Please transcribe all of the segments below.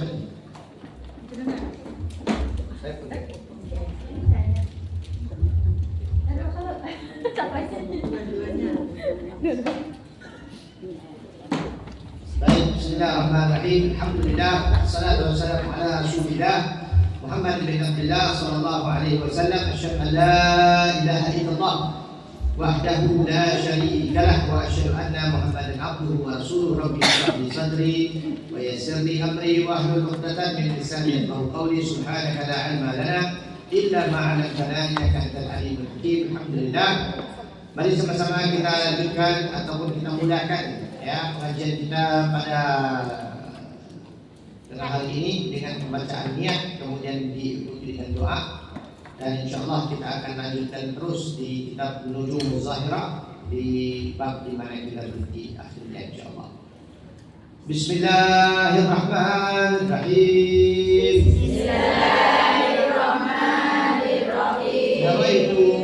siapa nih? Saya punya. Baik, bismillahirrahmanirrahim. Alhamdulillah, wassalatu wassalamu ala Rasulillah Muhammad bin Abdullah sallallahu alaihi wasallam. Asyhadu an la ilaha illallah wahdahu la syarika lah wa asyhadu anna Muhammadan abduhu wa rasuluhu. Rabbi shrah li sadri wa yassir li amri wa hlul 'uqdatam min lisani yafqahu qawli. Subhanaka la 'ilma lana illa ma 'allamtana innaka antal alimul hakim. Alhamdulillah. Mari sama-sama kita lanjutkan ataupun kita mudahkan ya pengajian kita pada hari ini dengan pembacaan niat, kemudian diikuti dengan doa, dan insyaallah kita akan lanjutkan terus di kitab Nujum Zahirah di bab di mana kita berhenti akhirnya insyaallah. Bismillahirrahmanirrahim. Bismillahirrahmanirrahim. Nawaitu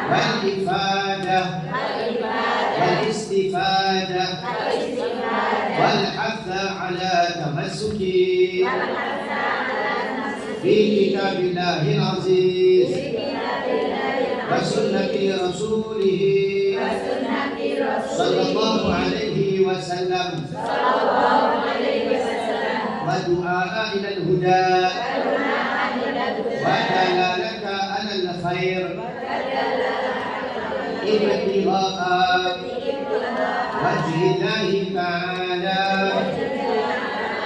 والإفادة والاستفادة والحث على تمسك في كتاب الله العزيز وسنة رسوله صلى الله عليه وسلم ودعاء إلى الهدى ودلالة على الخير ابتغاء وجه الله تعالى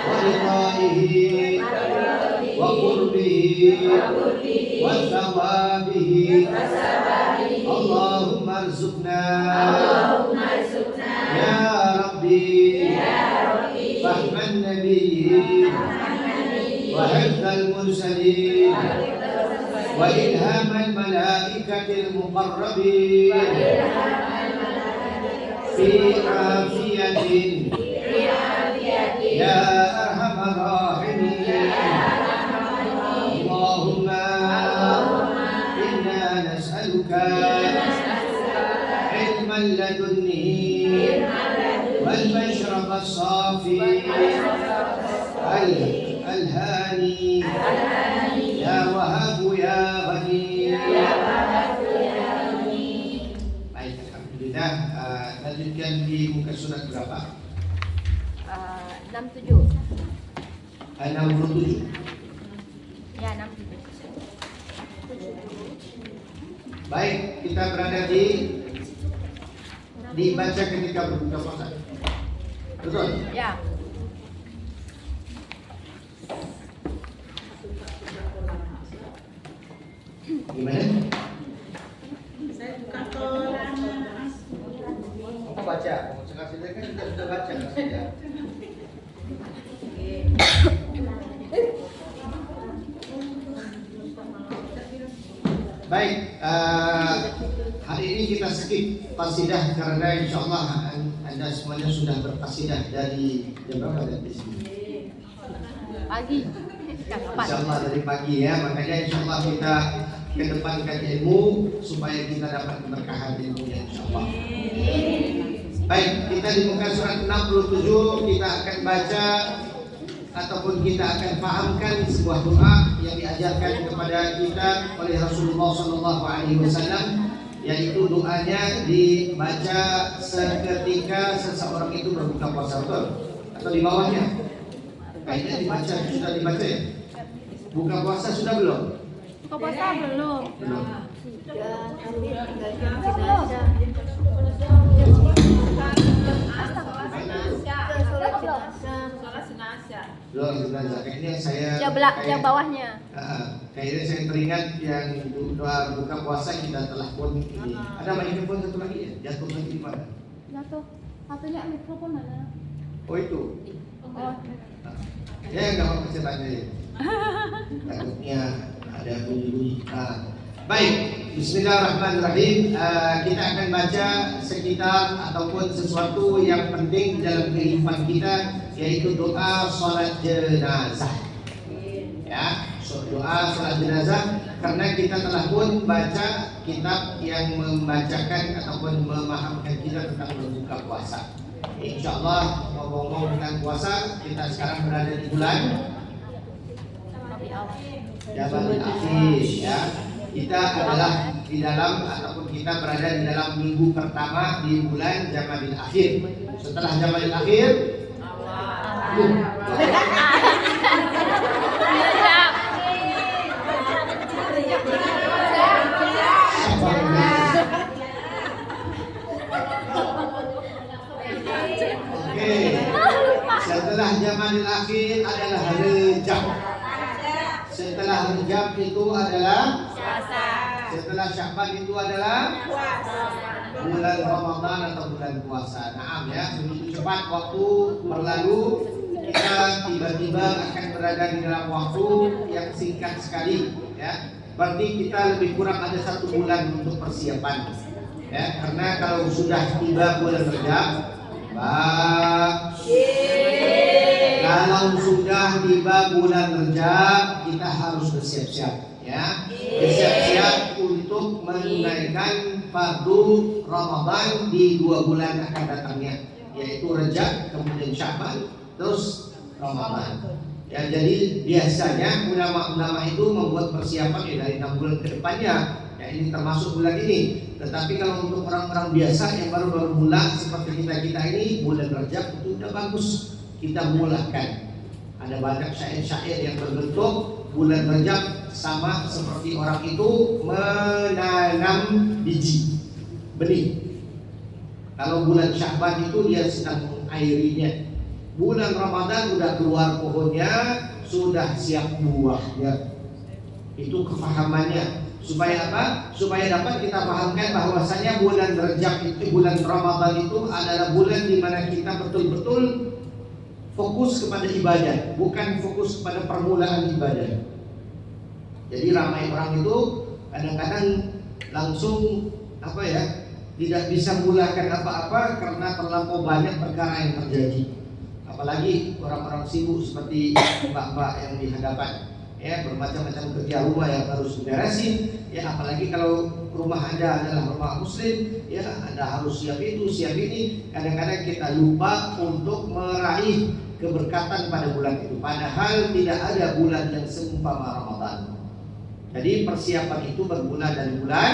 ولقائه وقربه وثوابه. اللهم ارزقنا يا ربي فهم النبيين وحفظ المرسلين وإلهام الملائكة المقربين في عافية يا أرحم الراحمين. اللهم إنا نسألك علما لدني والمشرب الصافي الهاني يا وهاب يا غني. Baik, alhamdulillah. Lanjutkan di muka surat berapa? 67. 67. Ya, 67. Baik, kita berada dibaca ketika berbuka puasa. Betul? Ya. Gimana? Saya buka Quran. Kamu baca, kamu sekali kan kita sudah baca saja. Baik, hari ini kita skip qasidah karena insyaallah Anda semuanya sudah berqasidah dari jam berapa dari sini? Pagi. Insyaallah dari pagi ya, makanya insyaallah kita kedepankan ilmu supaya kita dapat keberkahan ilmunya insyaallah. Baik, kita di muka surat 67 kita akan baca ataupun kita akan pahamkan sebuah doa yang diajarkan kepada kita oleh Rasulullah sallallahu alaihi wasallam, yaitu doanya dibaca seketika seseorang itu berbuka puasa, betul? Atau di bawahnya? Kayaknya dibaca, sudah dibaca ya? Buka puasa sudah belum? Buka puasa belum? Belum. Belum, jenazah. Kayaknya saya Yang bawahnya. Kayaknya saya teringat yang doa buka puasa kita telah pun ini. Ada mikrofon satu lagi ya? Jatuh lagi di mana? Jatuh. Satunya mikrofon ada. Oh itu. Oh. Ya nggak apa-apa saya tanya ya. Takutnya ada bunyi-bunyi. Baik, Bismillahirrahmanirrahim. Kita akan baca sekitar ataupun sesuatu yang penting dalam kehidupan kita, yaitu doa sholat jenazah. Ya, doa sholat jenazah, karena kita telah pun baca kitab yang membacakan ataupun memahamkan kita tentang berbuka puasa. Insya Allah ngomong-ngomong tentang puasa, kita sekarang berada di bulan Jamalul Akhir, ya. Kita adalah di dalam ataupun kita berada di dalam minggu pertama di bulan Jamalul Akhir. Setelah Jamalul Akhir, setelah Jamalul Akhir adalah Rejab. Setelah Rejab itu adalah puasa. Setelah Sya'ban itu adalah puasa. Bulan Ramadan atau bulan puasa. Naam ya, begitu cepat waktu berlalu, kita tiba-tiba akan berada di dalam waktu yang singkat sekali ya. Berarti kita lebih kurang ada 1 bulan untuk persiapan. Ya, karena kalau sudah tiba bulan Rejab, kalau sudah tiba bulan Rejab, kita harus bersiap-siap ya. Bersiap-siap untuk menunaikan fardu Ramadan di 2 bulan akan datangnya, yaitu Rejab, kemudian Sya'ban, terus Ramadan. Ya, jadi biasanya ulama-ulama itu membuat persiapan dari 6 bulan ke depannya. Ya, ini termasuk bulan ini. Tetapi kalau untuk orang-orang biasa yang baru-baru mulai seperti kita ini, bulan Rajab itu udah bagus kita mulakan. Ada banyak syair-syair yang berbentuk bulan Rajab sama seperti orang itu menanam biji benih. Kalau bulan Sya'ban itu dia sedang mengairinya. Bulan Ramadan udah keluar pohonnya, sudah siap buahnya. Itu kefahamannya. Supaya apa? Supaya dapat kita pahamkan bahwasanya bulan Rajab itu, bulan Ramadan itu adalah bulan di mana kita betul-betul fokus kepada ibadah, bukan fokus kepada permulaan ibadah. Jadi ramai orang itu kadang-kadang langsung apa ya, tidak bisa mulakan apa-apa karena terlampau banyak perkara yang terjadi. Apalagi orang-orang sibuk seperti mbak-mbak yang di hadapan. Ya, bermacam-macam kerja rumah yang harus diberesin. Ya, apalagi kalau rumah Anda adalah rumah muslim, ya Anda harus siap itu, siap ini. Kadang-kadang kita lupa untuk meraih keberkatan pada bulan itu. Padahal tidak ada bulan yang seumpama Ramadan. Jadi persiapan itu bermula dari bulan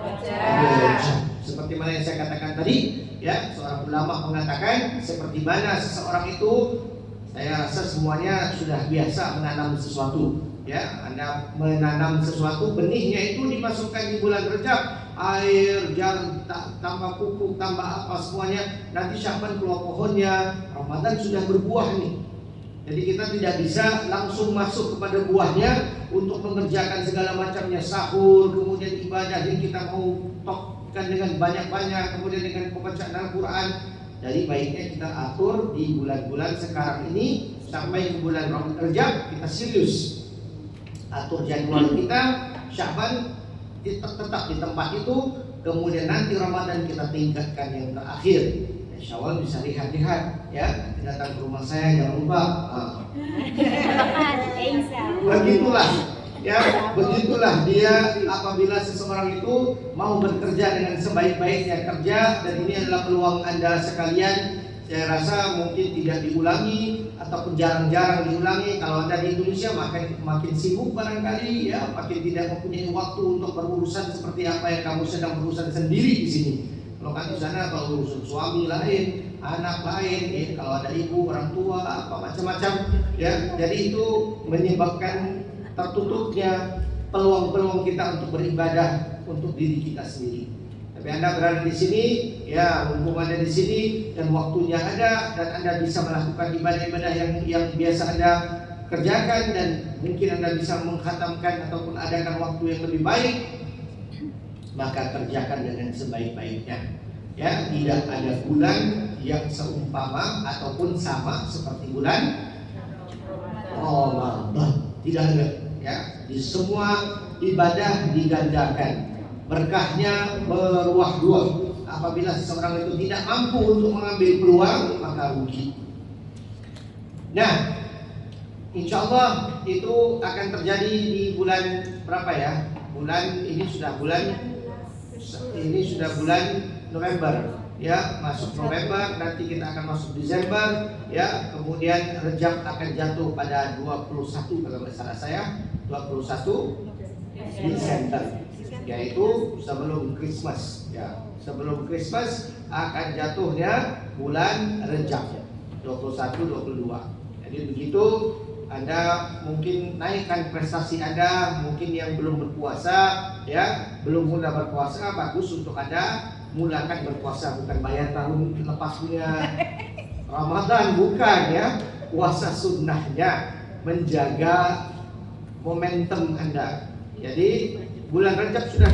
Rajab. Seperti mana yang saya katakan tadi, ya, seorang ulama mengatakan seperti mana seseorang itu, saya rasa semuanya sudah biasa menanam sesuatu. Ya, Anda menanam sesuatu, benihnya itu dimasukkan di bulan Rajab, air, jarum, tambah pupuk, tambah apa semuanya. Nanti Sya'ban keluar pohonnya, Ramadan sudah berbuah nih. Jadi kita tidak bisa langsung masuk kepada buahnya untuk mengerjakan segala macamnya, sahur, kemudian ibadah yang kita mau tokkan dengan banyak-banyak, kemudian dengan pembacaan Al-Quran. Jadi baiknya kita atur di bulan-bulan sekarang ini sampai ke bulan Rajab, kita serius atur jadwal kita. Sya'ban tetap di tempat itu, kemudian nanti Ramadan kita tingkatkan yang terakhir. Syawal bisa lihat-lihat ya, datang ke rumah saya jangan lupa. Begitulah ya, begitulah dia apabila seseorang itu mau bekerja dengan sebaik-baiknya kerja, dan ini adalah peluang Anda sekalian. Saya rasa mungkin tidak diulangi ataupun jarang-jarang diulangi. Kalau Anda di Indonesia makin sibuk barangkali ya, makin tidak mempunyai waktu untuk berurusan seperti apa yang kamu sedang berurusan sendiri di sini. Kalau kan di sana kalau urusan suami lain, anak lain, ya, kalau ada ibu, orang tua, apa macam-macam, ya. Jadi itu menyebabkan tertutupnya peluang-peluang kita untuk beribadah untuk diri kita sendiri. Tapi Anda berada di sini, ya, mumpung ada di sini dan waktunya ada, dan Anda bisa melakukan ibadah-ibadah yang biasa Anda kerjakan, dan mungkin Anda bisa mengkhatamkan ataupun adakan waktu yang lebih baik, maka kerjakan dengan sebaik-baiknya. Ya, tidak ada bulan yang seumpama ataupun sama seperti bulan Ramadan. Tidak ada. Ya, di semua ibadah digandakan, berkahnya berluah-luah. Apabila seseorang itu tidak mampu untuk mengambil peluang, maka rugi. Nah, insya Allah itu akan terjadi di bulan berapa ya? Ini sudah bulan November ya, masuk November, nanti kita akan masuk Desember ya, kemudian Rejab akan jatuh pada 21 kalau nggak salah saya, 21 Desember, yaitu sebelum Christmas ya. Sebelum Christmas akan jatuhnya bulan Rejab 21-22. Jadi begitu Anda mungkin naikkan prestasi Anda, mungkin yang belum berpuasa ya, belum mulai berpuasa, bagus untuk Anda mulakan berpuasa, bukan bayar tahun lepas punya Ramadan, bukan ya. Puasa sunnahnya menjaga momentum Anda. Jadi bulan Rajab sudah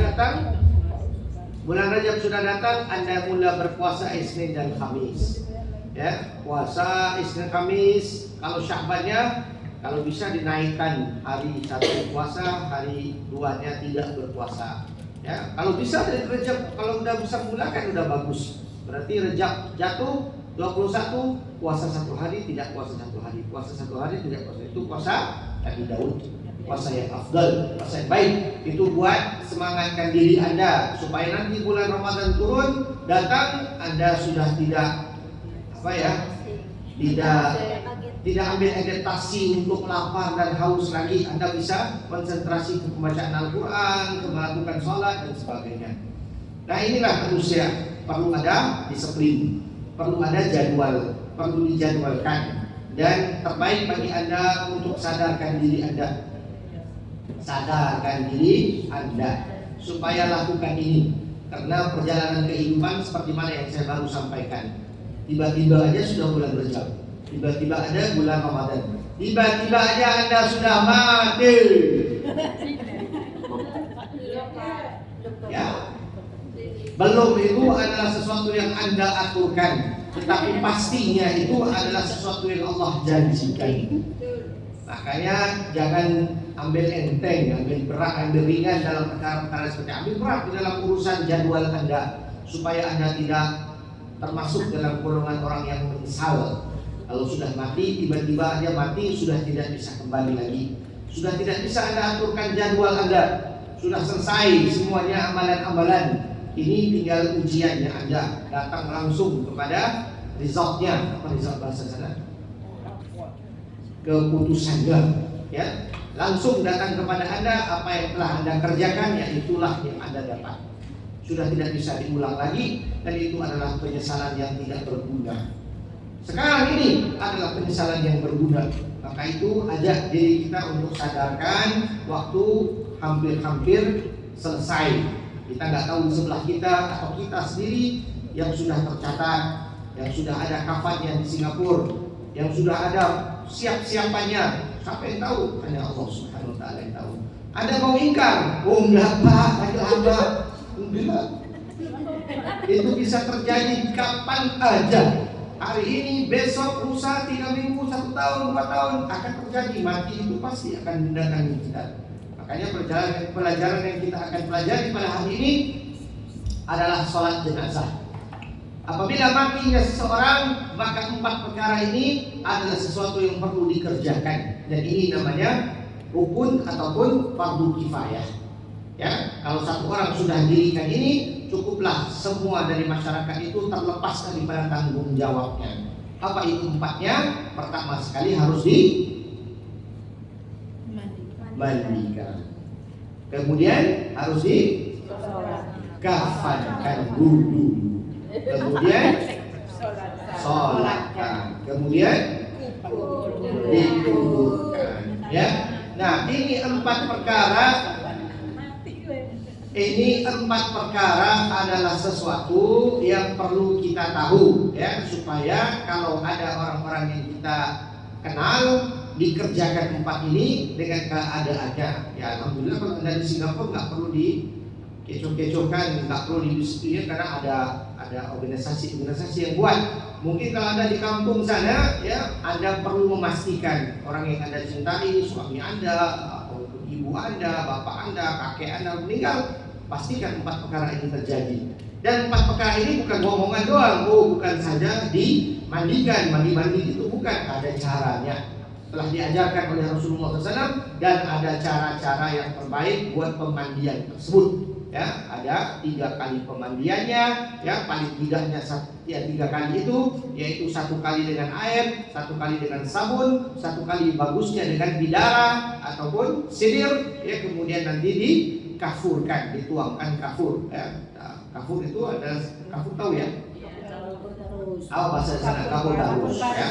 datang, Anda mulai berpuasa Isnin dan Kamis. Ya, puasa Isnin Kamis. Kalau Sya'bannya, kalau bisa dinaikkan hari 1 puasa, hari 2-nya tidak berpuasa. Ya, kalau bisa dari Rejab, kalau udah bisa mulakan udah bagus. Berarti Rejab jatuh 21, puasa 1 hari, tidak puasa 1 hari, puasa 1 hari, tidak puasa. Itu puasa Nabi Daud, puasa yang afdal, puasa yang baik. Itu buat semangatkan diri Anda supaya nanti bulan Ramadan turun datang, Anda sudah tidak tidak ambil adaptasi untuk lapar dan haus lagi. Anda bisa konsentrasi ke pembacaan Al-Quran, ke melakukan sholat dan sebagainya. Nah, inilah manusia, perlu ada disiplin, perlu ada jadwal, perlu dijadwalkan. Dan terbaik bagi Anda untuk sadarkan diri Anda, supaya lakukan ini. Karena perjalanan kehidupan seperti mana yang saya baru sampaikan, tiba-tiba aja sudah bulan Rejab, tiba-tiba ada bulan Ramadan, tiba-tiba aja Anda sudah mati. Ya, belum itu adalah sesuatu yang Anda aturkan, tetapi pastinya itu adalah sesuatu yang Allah janjikan. Makanya jangan ambil enteng, ambil berat, ambil ringan dalam perkara-perkara seperti ambil berat di dalam urusan jadwal Anda, supaya Anda tidak termasuk dalam golongan orang yang menyesal. Kalau sudah mati, tiba-tiba dia mati, sudah tidak bisa kembali lagi, sudah tidak bisa Anda aturkan jadwal Anda, sudah selesai semuanya amalan-amalan. Ini tinggal ujiannya Anda, datang langsung kepada resultnya. Apa result bahasa sana? Keputusannya ya, langsung datang kepada Anda. Apa yang telah Anda kerjakan, ya itulah yang Anda dapat. Sudah tidak bisa diulang lagi, dan itu adalah penyesalan yang tidak berguna. Sekarang ini adalah penyesalan yang berguna. Maka itu ajak diri kita untuk sadarkan, waktu hampir-hampir selesai. Kita nggak tahu sebelah kita atau kita sendiri yang sudah tercatat, yang sudah ada kafannya di Singapura, yang sudah ada siap-siapannya. Siapa yang tahu? Hanya Allah Subhanahu wa Ta'ala yang tahu. Anda mau ingkar? Oh enggak Pak, enggak. Itu bisa terjadi kapan aja. Hari ini, besok, lusa, 3 minggu, 1 tahun, 2 tahun akan terjadi. Mati itu pasti akan mendatangi kita. Makanya pelajaran yang kita akan pelajari pada hari ini adalah sholat jenazah. Apabila matinya seseorang, maka 4 perkara ini adalah sesuatu yang perlu dikerjakan. Dan ini namanya rukun ataupun fardu kifayah. Ya, kalau satu orang sudah dirikan ini, cukuplah semua dari masyarakat itu terlepas daripada tanggung jawabnya. Apa itu 4-nya? Pertama sekali harus dimandikan. Kemudian harus dikafankan dulu. Kemudian sholatkan. Kemudian dikuburkan. Ya. Nah, ini 4 perkara. Ini 4 perkara adalah sesuatu yang perlu kita tahu ya, supaya kalau ada orang-orang yang kita kenal dikerjakan 4 ini dengan keadaannya. Ya alhamdulillah kalau Anda di Singapura nggak perlu dikecoh-kecohkan, nggak perlu didiskusikan karena ada organisasi yang buat. Mungkin kalau Anda di kampung sana ya, Anda perlu memastikan orang yang Anda cintai, suami Anda, atau ibu Anda, bapak Anda, kakek Anda meninggal. Pastikan 4 perkara ini terjadi. Dan 4 perkara ini bukan bohongan doang. Bukan saja di dimandikan, mandi itu bukan, ada caranya. Telah diajarkan oleh Rasulullah SAW dan ada cara-cara yang terbaik buat pemandian tersebut. Ya, ada 3 kali pemandiannya, ya paling tidaknya 3 kali itu, yaitu 1 kali dengan air, 1 kali dengan sabun, 1 kali bagusnya dengan bidara ataupun sidir, ya kemudian nanti dikafurkan, dituangkan kafur. Ya. Nah, kafur itu ada kafur tahu ya? Bahasa sana kafur barus, ya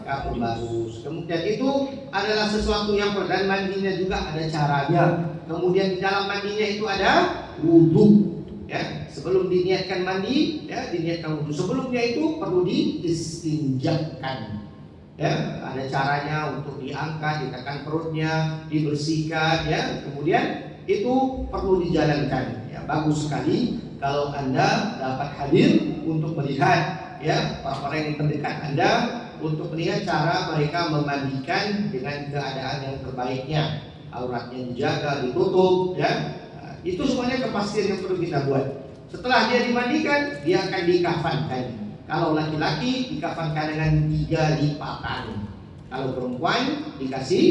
kafur barus. Kemudian itu adalah sesuatu yang dan mandinya juga ada caranya. Kemudian di dalam mandinya itu ada wudhu, ya sebelum diniatkan mandi, ya diniatkan wudhu. Sebelumnya itu perlu diistinjakan, ya ada caranya untuk diangkat, ditekan perutnya, dibersihkan, ya kemudian itu perlu dijalankan. Ya bagus sekali kalau Anda dapat hadir untuk melihat, ya orang-orang yang terdekat Anda untuk melihat cara mereka memandikan dengan keadaan yang terbaiknya. Auratnya dijaga, ditutup, ya. Nah, itu semuanya kepastian yang perlu kita buat. Setelah dia dimandikan, dia akan dikafankan. Kalau laki-laki dikafankan dengan 3 lipatan. Kalau perempuan dikasih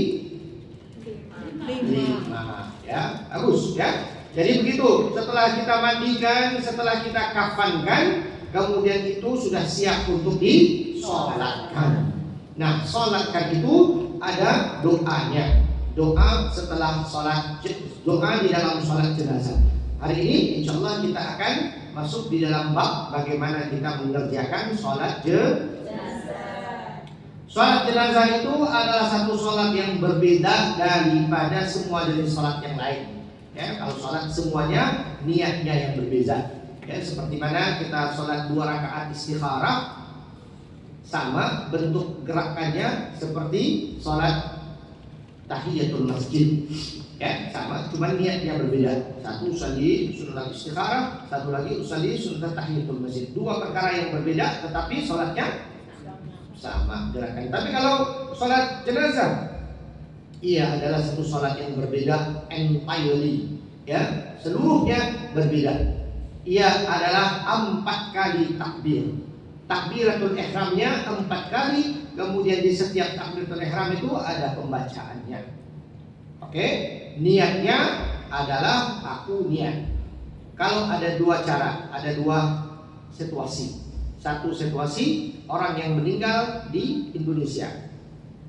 5, ya. Bagus, ya. Jadi begitu. Setelah kita mandikan, setelah kita kafankan, kemudian itu sudah siap untuk disolatkan. Nah, solatkan itu ada doanya. Doa setelah sholat, doa di dalam sholat jenazah. Hari ini insya Allah kita akan masuk di dalam bab bagaimana kita mengerjakan sholat jenazah. Sholat jenazah itu adalah satu sholat yang berbeda daripada semua jenis sholat yang lain. Ya, kalau sholat semuanya niatnya yang berbeda. Ya, seperti mana kita sholat 2 rakaat istikharah, sama bentuk gerakannya seperti sholat tahiyatul masjid, ya sama, cuma niatnya berbeda. Satu usalli sunat istikharah, satu lagi usalli sunat tahiyatul masjid. 2 perkara yang berbeda, tetapi sholatnya sama gerakan. Tapi kalau sholat jenazah, ia adalah satu sholat yang berbeda entirely, ya seluruhnya berbeda. Ia adalah 4 kali takbir. Takbiratul ihramnya 4 kali, kemudian di setiap takbiratul ihram itu ada pembacaannya. Oke, niatnya adalah aku niat. Kalau ada 2 cara, ada 2 situasi. Satu situasi orang yang meninggal di Indonesia.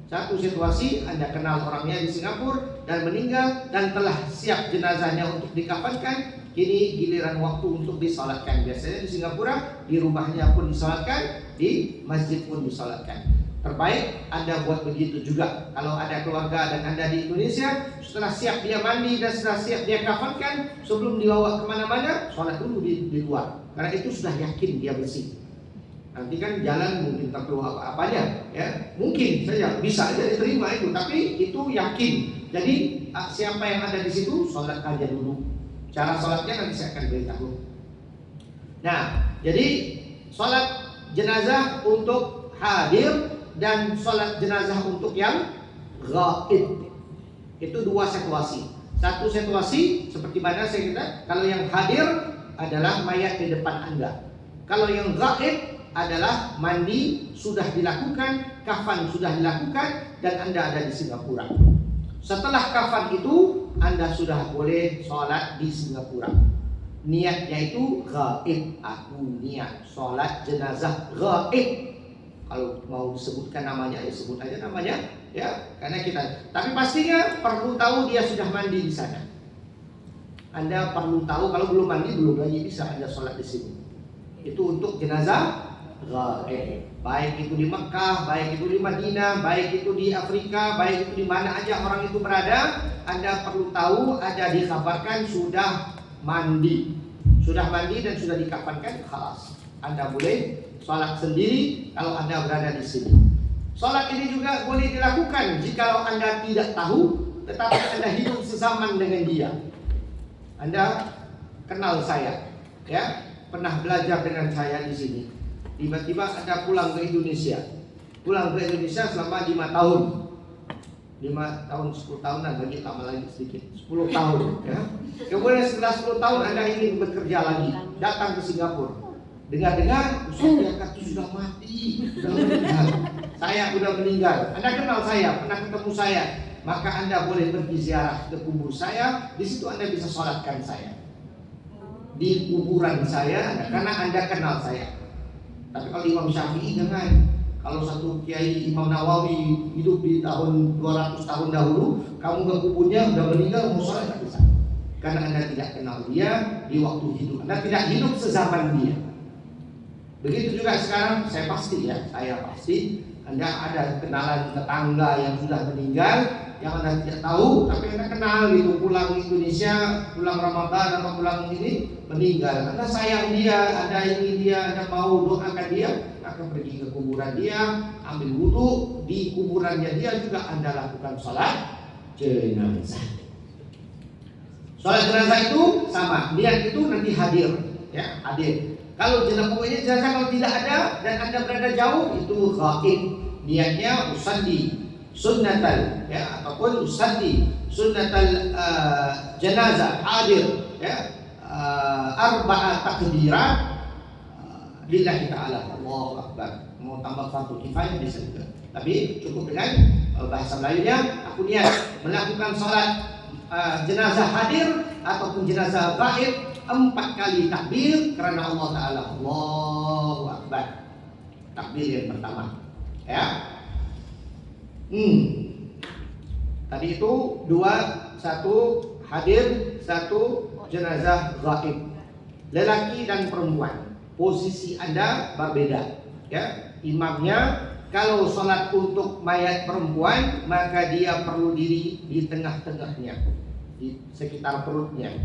Satu situasi Anda kenal orangnya di Singapura dan meninggal dan telah siap jenazahnya untuk dikafankan. Kini giliran waktu untuk disolatkan. Biasanya di Singapura, di rumahnya pun disolatkan, di masjid pun disolatkan. Terbaik Anda buat begitu juga. Kalau ada keluarga dan Anda di Indonesia, setelah siap dia mandi dan setelah siap dia kafankan, sebelum dibawa kemana-mana, sholat dulu di luar. Karena itu sudah yakin dia bersih. Nanti kan jalan mungkin terkeluar apa-apanya, ya mungkin saja bisa aja diterima itu, tapi itu yakin. Jadi siapa yang ada di situ, sholat aja dulu. Cara sholatnya nanti saya akan beritahu. Nah, jadi sholat jenazah untuk hadir dan sholat jenazah untuk yang ghaib. Itu 2 situasi. Satu situasi seperti mana saya kata, kalau yang hadir adalah mayat di depan Anda. Kalau yang ghaib adalah mandi sudah dilakukan, kafan sudah dilakukan, dan Anda ada di Singapura. Setelah kafan itu Anda sudah boleh sholat di Singapura. Niatnya itu ghaib. Aku niat sholat jenazah ghaib. Kalau mau disebutkan namanya, ya sebut aja namanya, ya karena kita. Tapi pastinya perlu tahu dia sudah mandi di sana. Anda perlu tahu, kalau belum mandi belum lagi bisa Anda sholat di sini. Itu untuk jenazah ghaib. Baik itu di Mekah, baik itu di Madinah, baik itu di Afrika, baik itu di mana aja orang itu berada, Anda perlu tahu, ada dikabarkan sudah mandi. Sudah mandi dan sudah dikafankan, khalas. Anda boleh sholat sendiri kalau Anda berada di sini. Sholat ini juga boleh dilakukan jika Anda tidak tahu, tetapi Anda hidup sezaman dengan dia. Anda kenal saya, ya, pernah belajar dengan saya di sini. Tiba-tiba Anda pulang ke Indonesia. Pulang ke Indonesia selama 5 tahun. 5 tahun, 10 tahunan lagi, tambah lagi sedikit, 10 tahun, ya. Kemudian setelah 10 tahun Anda ingin bekerja lagi, datang ke Singapura. Dengar-dengar Ustaz Yakat itu sudah mati, sudah meninggal. Saya sudah meninggal. Anda kenal saya, pernah ketemu saya. Maka Anda boleh pergi ziarah ke kubur saya. Di situ Anda bisa sholatkan saya. Di kuburan saya, karena Anda kenal saya. Tapi kalau Imam Syafi'i jangan. Kalau satu Kiai Imam Nawawi hidup di tahun 200 tahun dahulu, kamu ke kuburnya udah meninggal mau sholat tak bisa. Karena Anda tidak kenal dia di waktu hidup. Anda tidak hidup sezaman dia. Begitu juga sekarang saya pasti Anda ada kenalan tetangga yang sudah meninggal yang Anda tidak tahu, tapi Anda kenal gitu, pulang Indonesia, pulang Ramadan atau pulang ini meninggal. Anda sayang dia, Anda ingin dia, Anda mau doakan dia, maka pergi ke kuburan dia, ambil wudhu di kuburannya dia juga Anda lakukan sholat jenazah. Sholat jenazah itu sama, niat itu nanti hadir, ya hadir. Kalau jenazah kalau tidak ada dan Anda berada jauh itu ghaib. Niatnya usalli sunnatal ya ataupun usalli sunnatal jenazah hadir ya arba'a takbirat lillahi ta'ala. Allahu akbar. Mau tambah fardu kifayah bisa juga. Tapi cukup dengan bahasa Melayunya aku niat melakukan salat jenazah hadir ataupun jenazah ghaib 4 kali takbir karena Allah Ta'ala. Allahu Akbar. Takbir yang pertama ya. Tadi itu 2, 1 hadir, 1 jenazah ghaib. Lelaki dan perempuan. Posisi Anda berbeda ya. Imamnya kalau sholat untuk mayat perempuan maka dia perlu diri di tengah-tengahnya, di sekitar perutnya.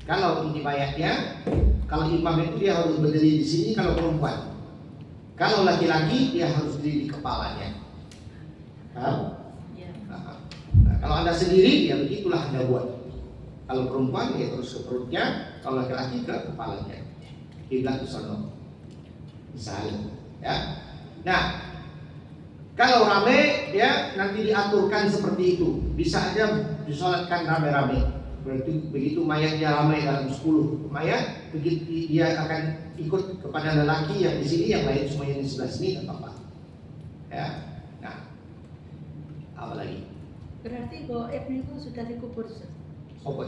Kalau ini mayatnya, kalau imam itu dia harus berdiri di sini kalau perempuan. Kalau laki-laki dia harus berdiri di kepalanya. Nah, kalau Anda sendiri ya begitulah Anda buat. Kalau perempuan ya terus ke perutnya, kalau laki-laki ke kepalanya. Kiblat ke sana. Misalnya, ya. Nah, kalau rame ya nanti diaturkan seperti itu. Bisa aja disolatkan rame-rame. Berarti begitu mayatnya ramai dalam 10 mayat, begitu dia akan ikut kepada lelaki yang di sini, yang lain semuanya di sebelah sini, tak apa-apa. Ya, nah, apa lagi? Berarti goib itu sudah dikubur. Apa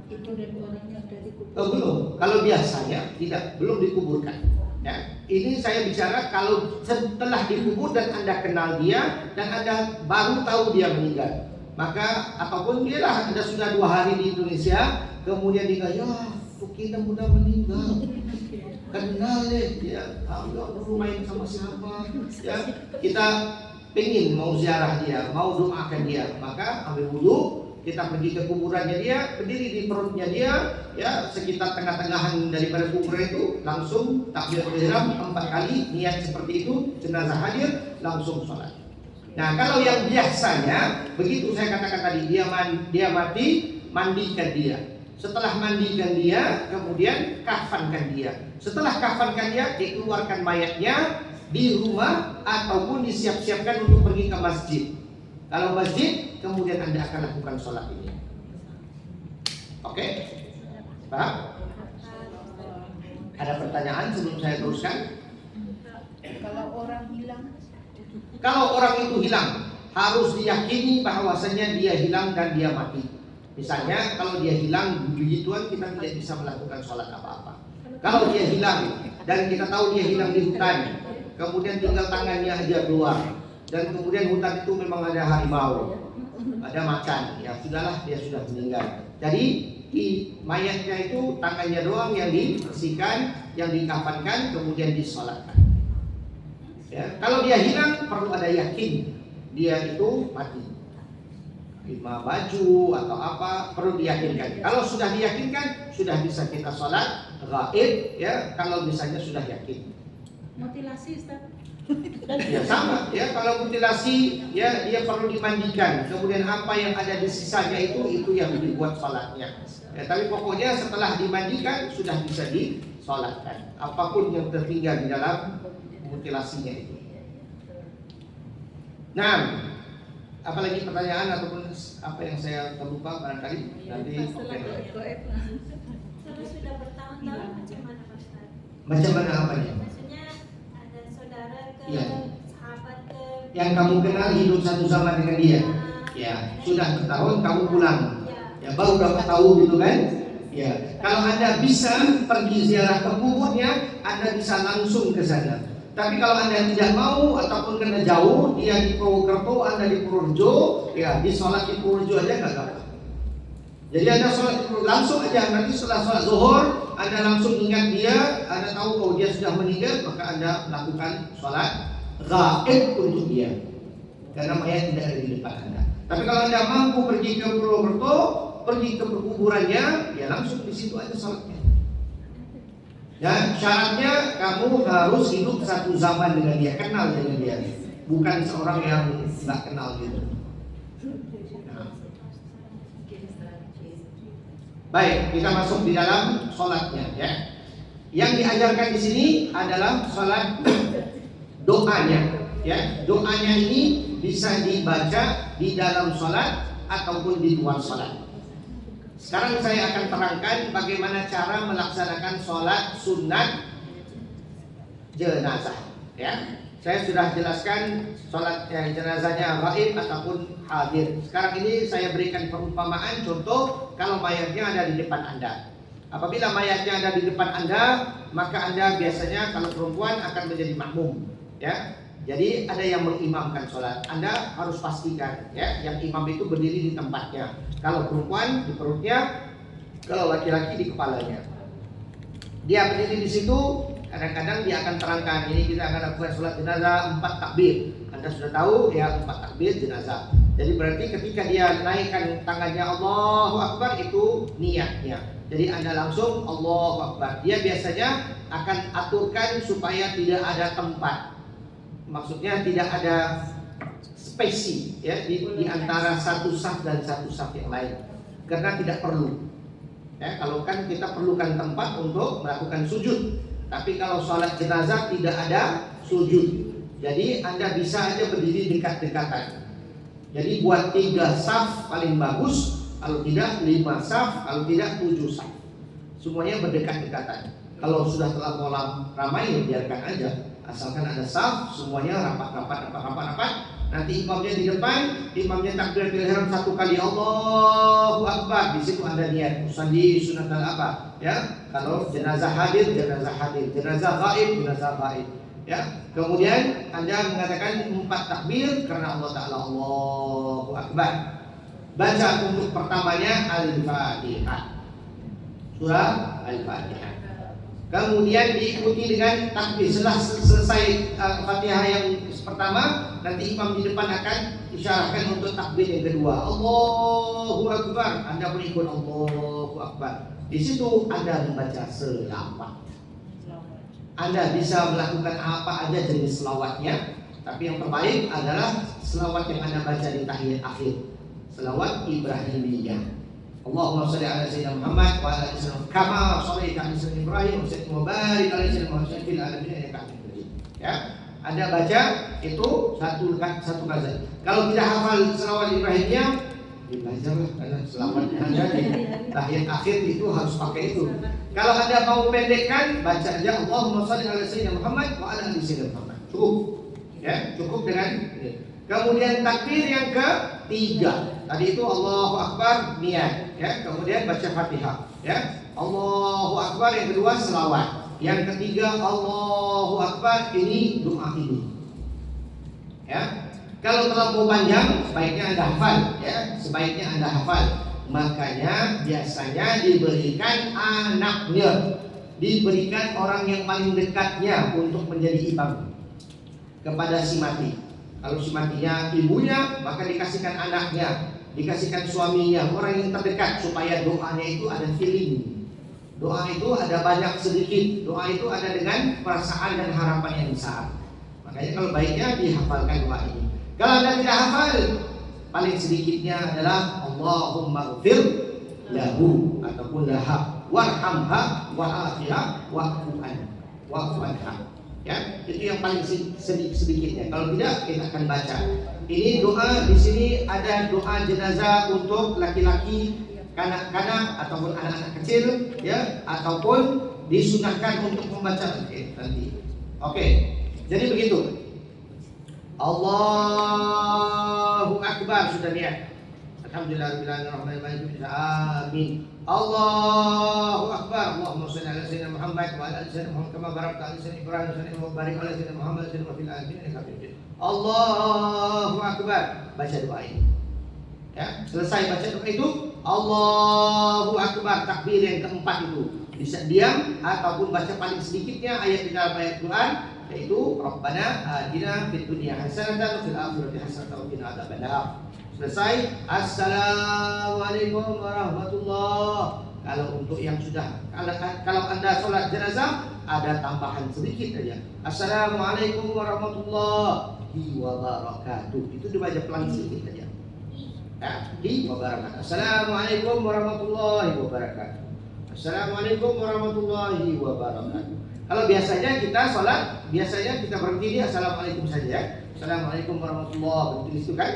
Itu dari orangnya sudah dikubur. Belum. Kalau biasanya tidak, belum dikuburkan. Ya, ini saya bicara kalau setelah dikubur dan Anda kenal dia dan Anda baru tahu dia meninggal. Maka ataupun dia lah Anda sudah 2 hari di Indonesia, kemudian dia ya kita mudah meninggal, kenal deh dia, Allah dulu main sama siapa, ya kita pengen mau ziarah dia, mau doakan dia, maka ambil wudhu, kita pergi ke kuburannya dia, berdiri di perutnya dia, ya sekitar tengah-tengahan daripada kubur itu, langsung takbiratul ihram 4 kali, niat seperti itu, jenazah hadir, langsung sholat. Nah kalau yang biasanya begitu saya katakan tadi dia mati, mandikan dia. Setelah mandikan dia, kemudian kafankan dia. Setelah kafankan dia, dikeluarkan mayatnya di rumah ataupun disiap-siapkan untuk pergi ke masjid. Kalau masjid, kemudian Anda akan lakukan sholat ini. Oke? Paham? Ada pertanyaan sebelum saya teruskan? Kalau orang hilang, Kalau orang itu hilang, harus diyakini bahwasanya dia hilang dan dia mati. Misalnya kalau dia hilang begituan, kita tidak bisa melakukan sholat apa-apa. Kalau dia hilang dan kita tahu dia hilang di hutan, kemudian tinggal tangannya aja keluar, dan kemudian hutan itu memang ada harimau, ada macan, ya sudahlah dia sudah meninggal. Jadi di mayatnya itu tangannya doang yang dibersihkan, yang dikafankan, kemudian disolatkan. Ya, kalau dia hilang perlu ada yakin dia itu mati. 5 baju atau apa perlu diyakinkan. Kalau sudah diyakinkan sudah bisa kita sholat gaib ya. Kalau misalnya sudah yakin. mutilasi Ustaz. Ya sama ya. Kalau mutilasi ya dia perlu dimandikan. Kemudian apa yang ada di sisanya itu yang dibuat sholatnya. Ya, tapi pokoknya setelah dimandikan sudah bisa disolatkan. Apapun yang tertinggal di dalam mutilasinya itu. Nah, apalagi pertanyaan ataupun apa yang saya terlupa barangkali nanti. Setelah goib. Kalau sudah bertahun-tahun macam mana Pak Ustaz? Macam mana apanya? Maksudnya ada saudara ke Iya. sahabat ke Yang kamu kenal hidup satu zaman dengan dia. Ya, sudah bertahun kamu pulang. Ya, baru dapat tahu gitu kan? Ya, kalau Anda bisa pergi ziarah ke kuburnya, Anda bisa langsung ke sana. Tapi kalau Anda tidak mau ataupun kena jauh, dia di Purwokerto, Anda di Purworejo, ya di sholat di Purworejo aja nggak apa-apa. Jadi Anda sholat langsung aja, nanti setelah sholat zuhur, Anda langsung ingat dia, Anda tahu kalau dia sudah meninggal, maka Anda lakukan sholat gaib untuk dia, karena mayat tidak ada di depan Anda. Tapi kalau Anda mampu pergi ke Purwokerto, pergi ke perkuburannya, ya langsung di situ aja sholatnya. Dan syaratnya kamu harus hidup satu zaman dengan dia, kenal dengan dia, bukan seorang yang nggak kenal gitu. Nah. Baik, kita masuk di dalam sholatnya ya. Yang diajarkan di sini adalah sholat doanya ya. Doanya ini bisa dibaca di dalam sholat ataupun di luar sholat. Sekarang saya akan terangkan bagaimana cara melaksanakan sholat sunat jenazah ya. Saya sudah jelaskan sholat jenazahnya gaib ataupun hadir. Sekarang ini saya berikan perumpamaan contoh kalau mayatnya ada di depan Anda. Apabila mayatnya ada di depan Anda, maka Anda biasanya kalau perempuan akan menjadi makmum ya. Jadi ada yang mengimamkan sholat. Anda harus pastikan ya, yang imam itu berdiri di tempatnya. Kalau perempuan di perutnya, kalau laki-laki di kepalanya. Dia berdiri di situ. Kadang-kadang dia akan terangkan, ini kita akan lakukan sholat jenazah 4 takbir. Anda sudah tahu ya 4 takbir jenazah. Jadi berarti ketika dia naikkan tangannya Allahu Akbar itu niatnya. Jadi Anda langsung Allahu Akbar. Dia biasanya akan aturkan supaya tidak ada tempat. Maksudnya tidak ada spasi ya di antara satu saf dan satu saf yang lain. Karena tidak perlu. Ya, kalau kan kita perlukan tempat untuk melakukan sujud. Tapi kalau sholat jenazah tidak ada sujud. Jadi Anda bisa aja berdiri dekat-dekatan. Jadi buat 3 saf paling bagus. Kalau tidak 5 saf, kalau tidak 7 saf. Semuanya berdekat-dekatan. Kalau sudah terlalu ramai ya biarkan aja. Asalkan ada saf, semuanya rapat. Nanti imamnya di depan, imamnya takbiratul ihram 1 kali Allahu Akbar. Di situ Anda niat usalli sunatan apa? Ya, kalau jenazah hadir, jenazah gaib, ya. Kemudian Anda mengatakan 4 takbir karena Allah Ta'ala Allahu Akbar. Baca untuk pertamanya Al-Fatihah. Surah Al-Fatihah. Kemudian diikuti dengan takbir. Setelah selesai Fatihah yang pertama, nanti imam di depan akan isyaratkan untuk takbir yang kedua. Allahu Akbar. Anda berikut Allahu Akbar. Di situ Anda membaca selawat. Anda bisa melakukan apa aja jenis selawatnya, tapi yang terbaik adalah selawat yang Anda baca di tahiyat akhir. Selawat Ibrahimiyah. Allahumma shalli ala sayyidina Muhammad wa ala ali sayyidina kama shallaita ala sayyidina Ibrahim wa sallim wa barik ala sayyidina Muhammad fil alamin innaka Hamidum Majid. Ya. Anda baca itu satu kali. Kalau tidak hafal selawat Ibrahimiyah, belajarlah karena selawatnya Anda di tahiyat akhir itu harus pakai itu. Kalau Anda mau pendekkan, baca aja Allahumma shalli ala sayyidina Muhammad wa ala ali sayyidina Muhammad. Cukup. Ya, cukup dengan ini. Kemudian takbir yang ketiga. Tadi itu Allahu Akbar niat, ya. Kemudian baca Fatihah, ya. Allahu Akbar yang kedua selawat. Yang ketiga Allahu Akbar ini doa ini. Ya. Kalau terlalu panjang sebaiknya Anda hafal, ya. Sebaiknya Anda hafal. Makanya biasanya diberikan anaknya, diberikan orang yang paling dekatnya untuk menjadi imam kepada si mati. Kalau si matinya ibunya, maka dikasihkan anaknya, dikasihkan suaminya, orang yang terdekat, supaya doanya itu ada feeling. Doa itu ada banyak sedikit, doa itu ada dengan perasaan dan harapan yang besar. Makanya kalau baiknya dihafalkan doa ini. Kalau Anda tidak hafal, paling sedikitnya adalah Allahumma ghfir lahu ataupun laha warhamha wa'afiha wa'fu anha. Ya, itu yang paling sedikitnya. Kalau tidak, kita akan baca. Ini doa di sini ada doa jenazah untuk laki-laki kanak-kanak ataupun anak-anak kecil, ya, ataupun disunahkan untuk membaca nanti. Oke, jadi begitu. Allahu Akbar, sudah niat. Alhamdulillahirobbilalamin. Amin. Allahu Akbar. Allahumma shalli ala sayyidina Muhammad wa ala ali sayyidina Muhammad kama barakta ala sayyidina Ibrahim wa barik ala sayyidina Muhammad wa sallim fil alamin innaka Hamidum Majid. Allahu Akbar. Baca doa ini. Ya, selesai baca doa itu, Allahu Akbar, takbir yang keempat itu. Bisa diam ataupun baca paling sedikitnya ayat di dalam ayat Quran, yaitu Rabbana atina fid dunya hasanatan wa fil akhirati hasanatan wa qina adzabannar. Selesai. Assalamualaikum warahmatullah. Kalau untuk yang sudah, kalau Anda sholat jenazah, ada tambahan sedikit saja. Assalamualaikum warahmatullahi wabarakatuh. Itu dibaca pelan sedikit saja. Ya, di wabarakatuh. Assalamualaikum warahmatullahi wabarakatuh. Assalamualaikum warahmatullahi wabarakatuh. Kalau biasanya kita sholat, biasanya kita berhenti di assalamualaikum saja. Assalamualaikum warahmatullahi wabarakatuh. Itu kan?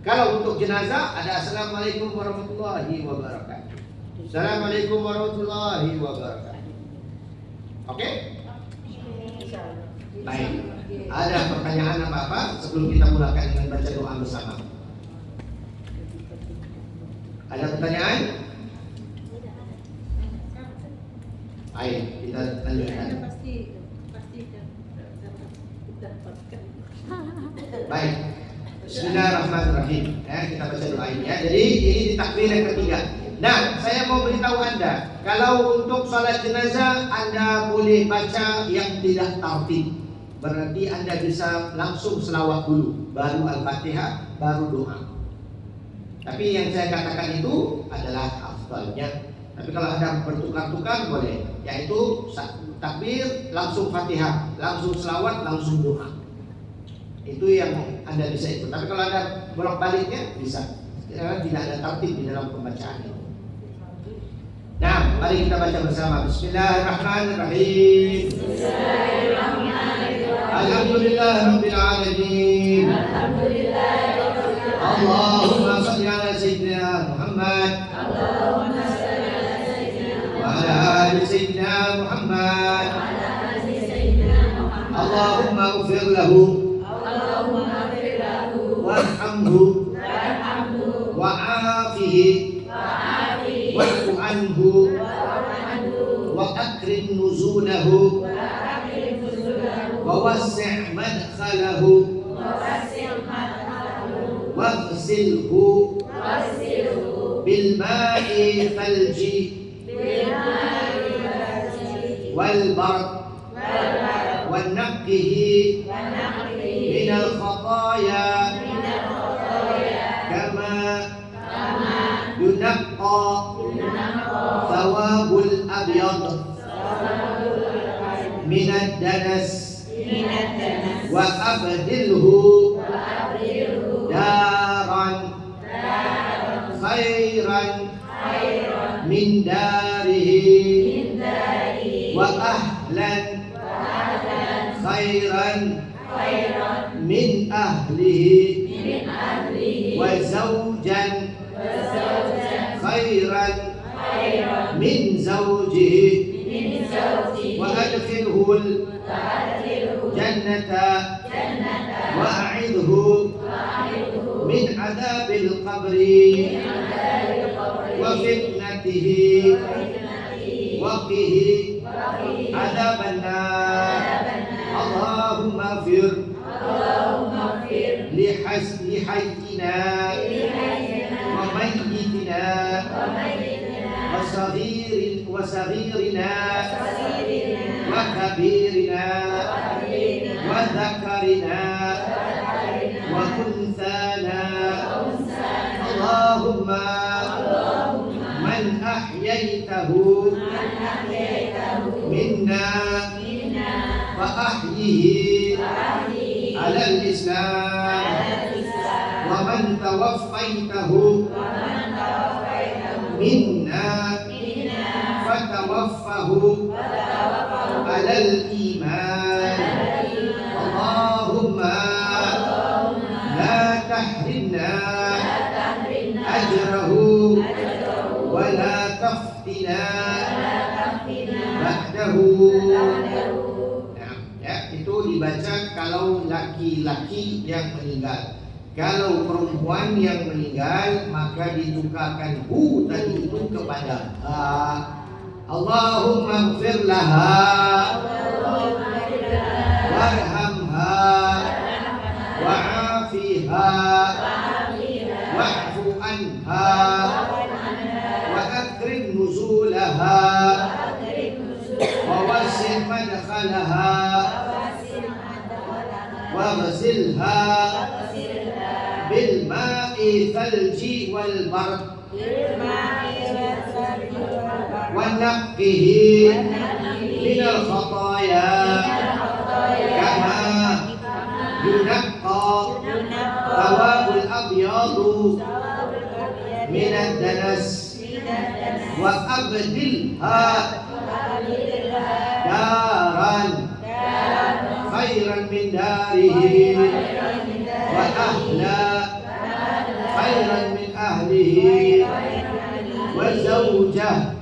Kalau untuk jenazah ada assalamualaikum warahmatullahi wabarakatuh. Assalamualaikum warahmatullahi wabarakatuh. Oke? Baik. Ada pertanyaan apa-apa sebelum kita mulakan dengan baca doa bersama? Ada pertanyaan? Baik, kita lanjutkan. Baik. Bismillahirrahmanirrahim. Ya, kita baca doa ini ya. Jadi ini di takbir yang ketiga. Nah, saya mau beritahu Anda, kalau untuk salat jenazah Anda boleh baca yang tidak tartib. Berarti Anda bisa langsung selawat dulu, baru Al-Fatihah, baru doa. Tapi yang saya katakan itu adalah afdalnya. Tapi kalau Anda bertukar-tukar boleh, yaitu takbir langsung Fatihah, langsung selawat, langsung doa. Itu yang Anda bisa ikut. Tapi kalau Anda bolak-baliknya bisa. Karena tidak ada tertib di dalam pembacaan itu. Nah, mari kita baca bersama. Bismillahirrahmanirrahim. Alhamdulillahirabbil alamin. Allahumma shalli ala sayyidina Muhammad. Wa ala ali sayyidina Muhammad. Allahumma ighfir lahu warhamhu wa'afihi wa'fu anhu wa akrim nuzulahu wa wassi' madkhalahu waghsilhu bil ma'i thalji wal barad wa naqqihi min al khataaya ينقى ثواب الأبيض من الدنس وأبدله دارا خيرا من داره وأهلا خيرا من أهله وزوجا خيرا من زوجه وأدخله الجنة وأعذه من عذاب القبر وفتنته وقه عذاب النار اللهم اغفر لحينا وميتنا وصغيرنا وكبيرنا وذكرنا وأنثانا اللهم من أحييته منا فأحيه على الإسلام ومن توفيته منا فتوفه على الإيمان اللهم لا تحرمنا أجره taftina ba'dahu. Nah, ya, itu dibaca kalau laki-laki yang meninggal. Kalau perempuan yang meninggal maka ditukarkan hu tadi itu kepada ha. Allahumma ighfir laha warhamha wa'afiha wa'fu anha wa akrim nuzulaha wa wasi' madkhalaha wa ghsilha bil ma'i thalji wal bard wa naqqihi minal khataya kama yunaqqa thawabul abyadu minad danas wa abdilha daran khairan min darihi wa ahla khairan min ahlihi wa zawjah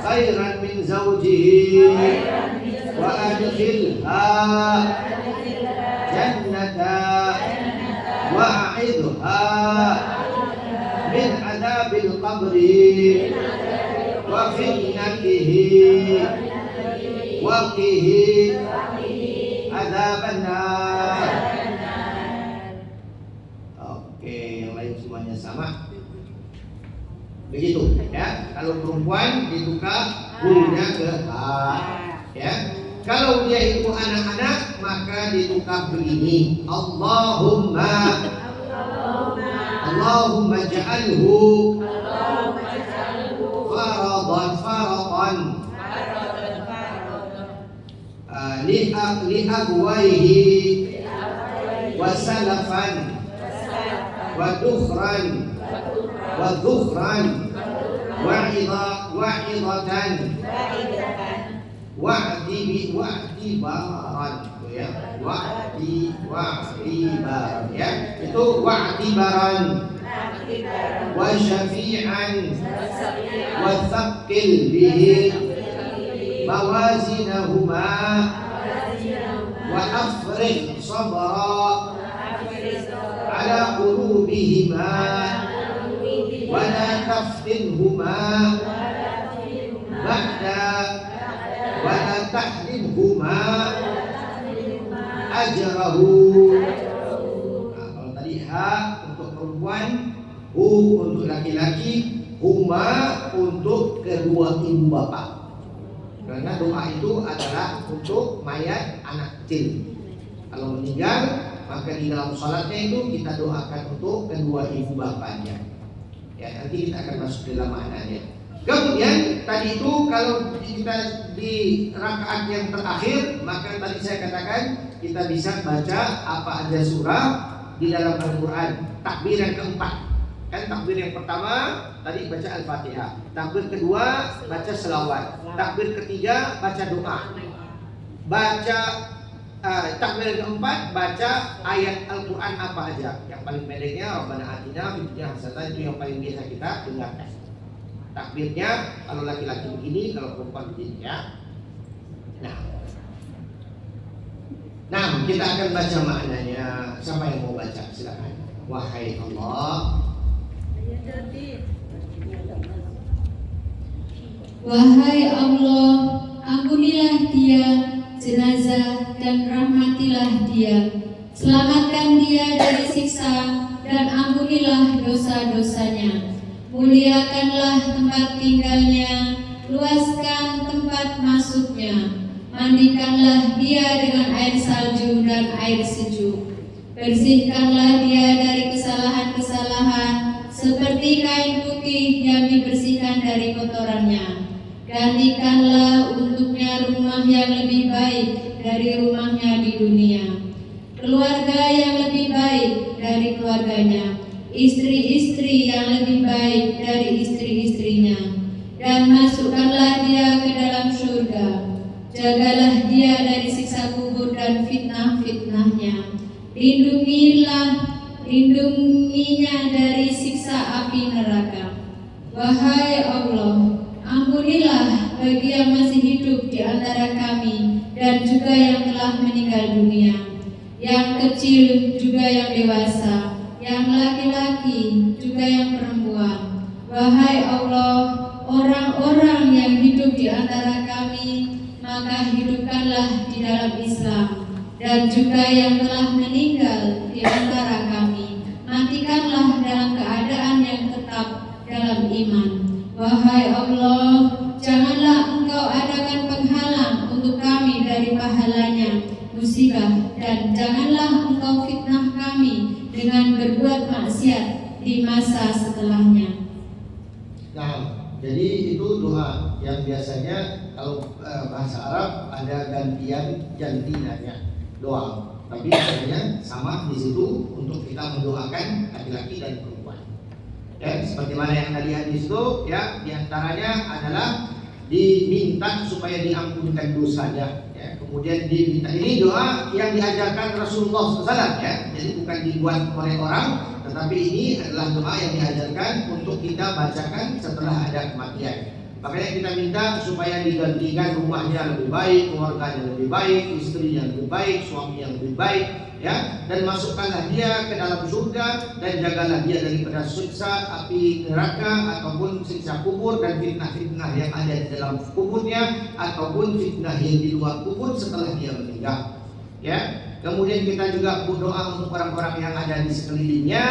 khairan min zawjihi wa adkhilha jannata wa a'idha min adabil qabri wa fitnatihi wa qihi adzaban nar. Oke, yang lain semuanya sama. Begitu ya. Kalau perempuan ditukar hu-nya ke ha. Ya. Kalau dia itu anak-anak maka ditukar begini. Allahumma ja'alhu faradan li abwaihi wa salafan wa dukhran wa dhukhran wa'idatan wa'dibaran ya, wa'dibaran ya, itu wa'dibaran wa syafi'an wa thaqqil bihi mawazinahuma wa afriq sabra ala qulubihima wa la taftinhuma ba'da wa la tahrimhuma ajrahu. Nah, kalau tadi ha untuk perempuan, hu untuk laki-laki, huma untuk kedua ibu bapak. Karena doa itu adalah untuk mayat anak kecil. Kalau meninggal maka di dalam salatnya itu kita doakan untuk kedua ibu bapaknya. Ya, nanti kita akan masuk dalam maknanya. Kemudian tadi itu kalau kita di rakaat yang terakhir maka tadi saya katakan kita bisa baca apa aja surah di dalam Al-Quran. Takbir yang keempat, kan takbir yang pertama tadi baca Al-Fatihah, takbir kedua baca selawat, takbir ketiga baca doa, baca takbir yang keempat baca ayat Al-Quran apa aja. Yang paling pendeknya Rabbana atina fid dunya hasanah, itu yang paling biasa kita dengarkan. Takbirnya kalau laki-laki begini, kalau perempuan begini ya. Nah, kita akan baca maknanya. Siapa yang mau baca? Silakan. Wahai Allah, wahai Allah, ampunilah dia jenazah dan rahmatilah dia. Selamatkan dia dari siksa dan ampunilah dosa-dosanya. Muliakanlah tempat tinggalnya, luaskan tempat masuknya. Mandikanlah dia dengan air salju dan air sejuk. Bersihkanlah dia dari kesalahan-kesalahan seperti kain putih yang dibersihkan dari kotorannya. Gantikanlah untuknya rumah yang lebih baik dari rumahnya di dunia, keluarga yang lebih baik dari keluarganya, istri-istri yang lebih baik dari istri-istrinya, dan masukkanlah dia ke dalam surga. Jagalah dia dari siksa kubur dan fitnah-fitnahnya. Lindunginya dari siksa api neraka. Wahai Allah, ampunilah bagi yang masih hidup di antara kami dan juga yang telah meninggal dunia, yang kecil juga yang dewasa, yang laki-laki juga yang perempuan. Wahai Allah, orang-orang yang hidup di antara kami, maka hidupkanlah di dalam Islam, dan juga yang telah meninggal di antara kami, matikanlah dalam keadaan yang tetap dalam iman. Wahai Allah, janganlah Engkau adakan penghalang untuk kami dari pahalanya musibah, dan janganlah Engkau fitnah kami dengan berbuat maksiat di masa setelahnya. Nah, jadi itu doa yang biasanya kalau bahasa Arab ada gantian jantinanya doa, tapi biasanya sama di situ untuk kita mendoakan laki-laki dan perempuan. Ya, seperti mana yang tadi hadis itu, ya, diantaranya adalah diminta supaya diampunkan dosanya. Ya, kemudian diminta, ini doa yang diajarkan Rasulullah SAW, ya, jadi bukan dibuat oleh orang, tetapi ini adalah doa yang diajarkan untuk kita bacakan setelah ada kematian. Makanya kita minta supaya digantikan rumahnya lebih baik, keluarganya lebih baik, istrinya lebih baik, suami yang lebih baik, ya, dan masukkanlah dia ke dalam surga dan jagalah dia daripada siksa api neraka ataupun siksa kubur dan fitnah-fitnah yang ada di dalam kuburnya ataupun fitnah yang di luar kubur setelah dia meninggal. Ya, kemudian kita juga berdoa untuk orang-orang yang ada di sekelilingnya.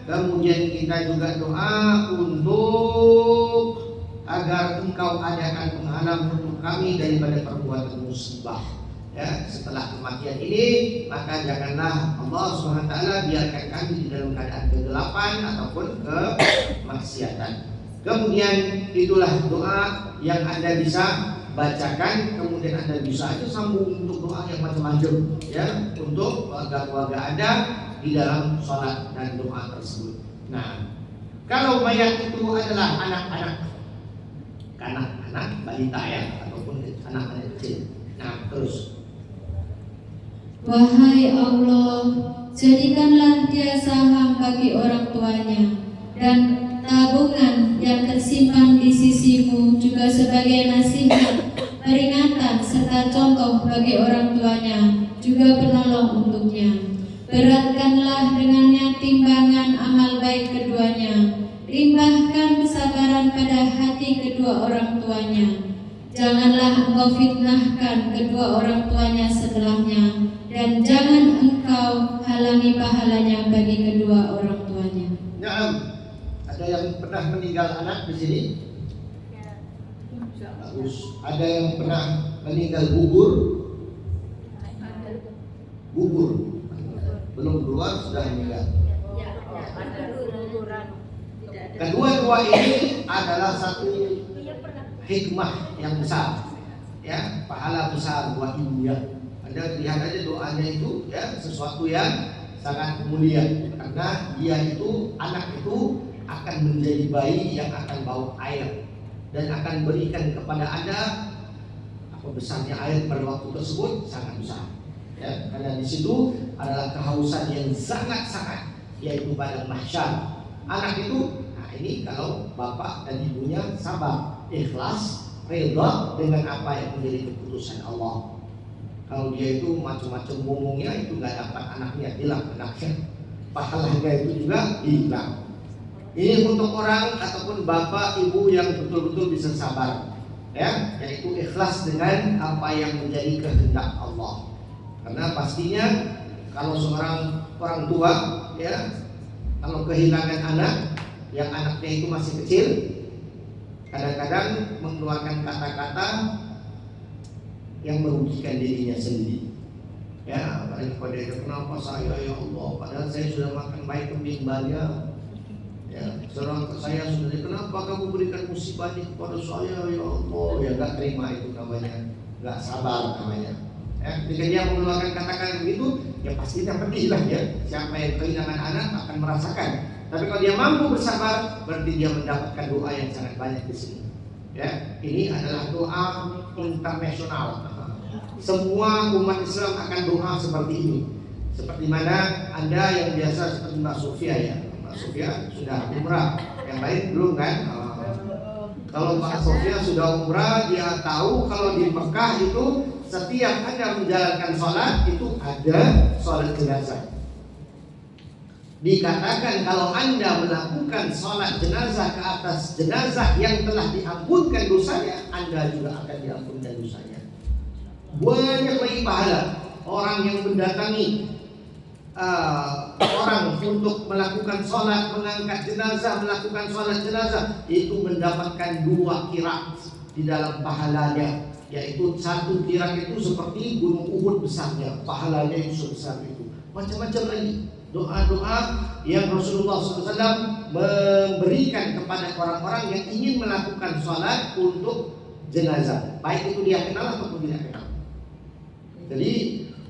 Kemudian kita juga doa untuk agar Engkau adakan penghalang untuk kami daripada perbuatan musibah. Ya, setelah kematian ini, maka janganlah Allah SWT biarkan kami di dalam keadaan kegelapan ataupun kemaksiatan. Kemudian itulah doa yang Anda bisa bacakan, kemudian Anda bisa aja sambung untuk doa yang macam-macam, ya, untuk keluarga-keluarga Anda di dalam sholat dan doa tersebut. Nah, kalau mayat itu adalah anak-anak balita, ya, ataupun anak-anak kecil. Nah, terus, wahai Allah, jadikanlah dia saham bagi orang tuanya, dan tabungan yang tersimpan di sisimu juga sebagai nasihat, peringatan serta contoh bagi orang tuanya, juga penolong untuknya. Beratkanlah dengannya timbangan amal baik keduanya, limpahkan kesabaran pada hati kedua orang tuanya. Janganlah engkau fitnahkan kedua orang tuanya setelahnya, dan jangan engkau halangi pahalanya bagi kedua orang tuanya. ya, ada yang pernah meninggal anak di sini? Bagus. Ada yang pernah meninggal gugur? Gugur. Belum keluar sudah meninggal. Kedua-dua ini adalah satu hikmah yang besar, ya, pahala besar buat ibunya. Anda lihat aja doanya itu, ya, sesuatu yang sangat mulia, karena dia itu, anak itu akan menjadi bayi yang akan bau air dan akan berikan kepada Anda apa besarnya air pada waktu tersebut sangat besar, ya, karena di situ adalah kehausan yang sangat-sangat, yaitu pada mahsyar. Anak itu, nah ini kalau bapak dan ibunya sabar, ikhlas, redha dengan apa yang menjadi keputusan Allah. Kalau dia itu macam-macam ngomongnya itu nggak dapat anaknya, hilang anaknya, pahalanya itu juga hilang. Ini untuk orang ataupun bapak ibu yang betul-betul bisa sabar, ya, yaitu ikhlas dengan apa yang menjadi kehendak Allah. Karena pastinya kalau seorang orang tua, ya, kalau kehilangan anak yang anaknya itu masih kecil, kadang-kadang mengeluarkan kata-kata yang merugikan dirinya sendiri. Ya, apalagi pada itu, kenapa saya, ya Allah, padahal saya sudah makan baik kambing banyak. Ya, seorang saya sudah, kenapa kamu berikan musibah ini kepada saya, ya Allah? Ya, nggak terima, itu namanya nggak sabar namanya. Ya, ketika dia mengeluarkan kata-kata begitu, ya pastinya pedih lah, ya. Siapa yang kehilangan anak akan merasakan. Tapi kalau dia mampu bersabar, berarti dia mendapatkan doa yang sangat banyak di sini. Ya, ini adalah doa internasional. Semua umat Islam akan doa seperti ini. Seperti mana Anda yang biasa seperti Mbak Sofia, ya. Mbak Sofia sudah umrah, yang lain belum kan? Kalau Pak Sofia sudah umrah, dia tahu kalau di Mekah itu setiap Anda menjalankan sholat itu ada sholat jenazah. Dikatakan kalau Anda melakukan sholat jenazah ke atas jenazah yang telah diampunkan dosanya, Anda juga akan diampunkan dosanya. Banyak lagi pahala orang yang mendatangi orang untuk melakukan sholat, mengangkat jenazah, melakukan sholat jenazah, itu mendapatkan 2 qirat di dalam pahalanya, yaitu 1 qirat itu seperti gunung Uhud besarnya, pahalanya itu sebesar itu. Macam-macam lagi doa-doa yang Rasulullah SAW memberikan kepada orang-orang yang ingin melakukan sholat untuk jenazah, baik itu dia kenal ataupun tidak kenal. Jadi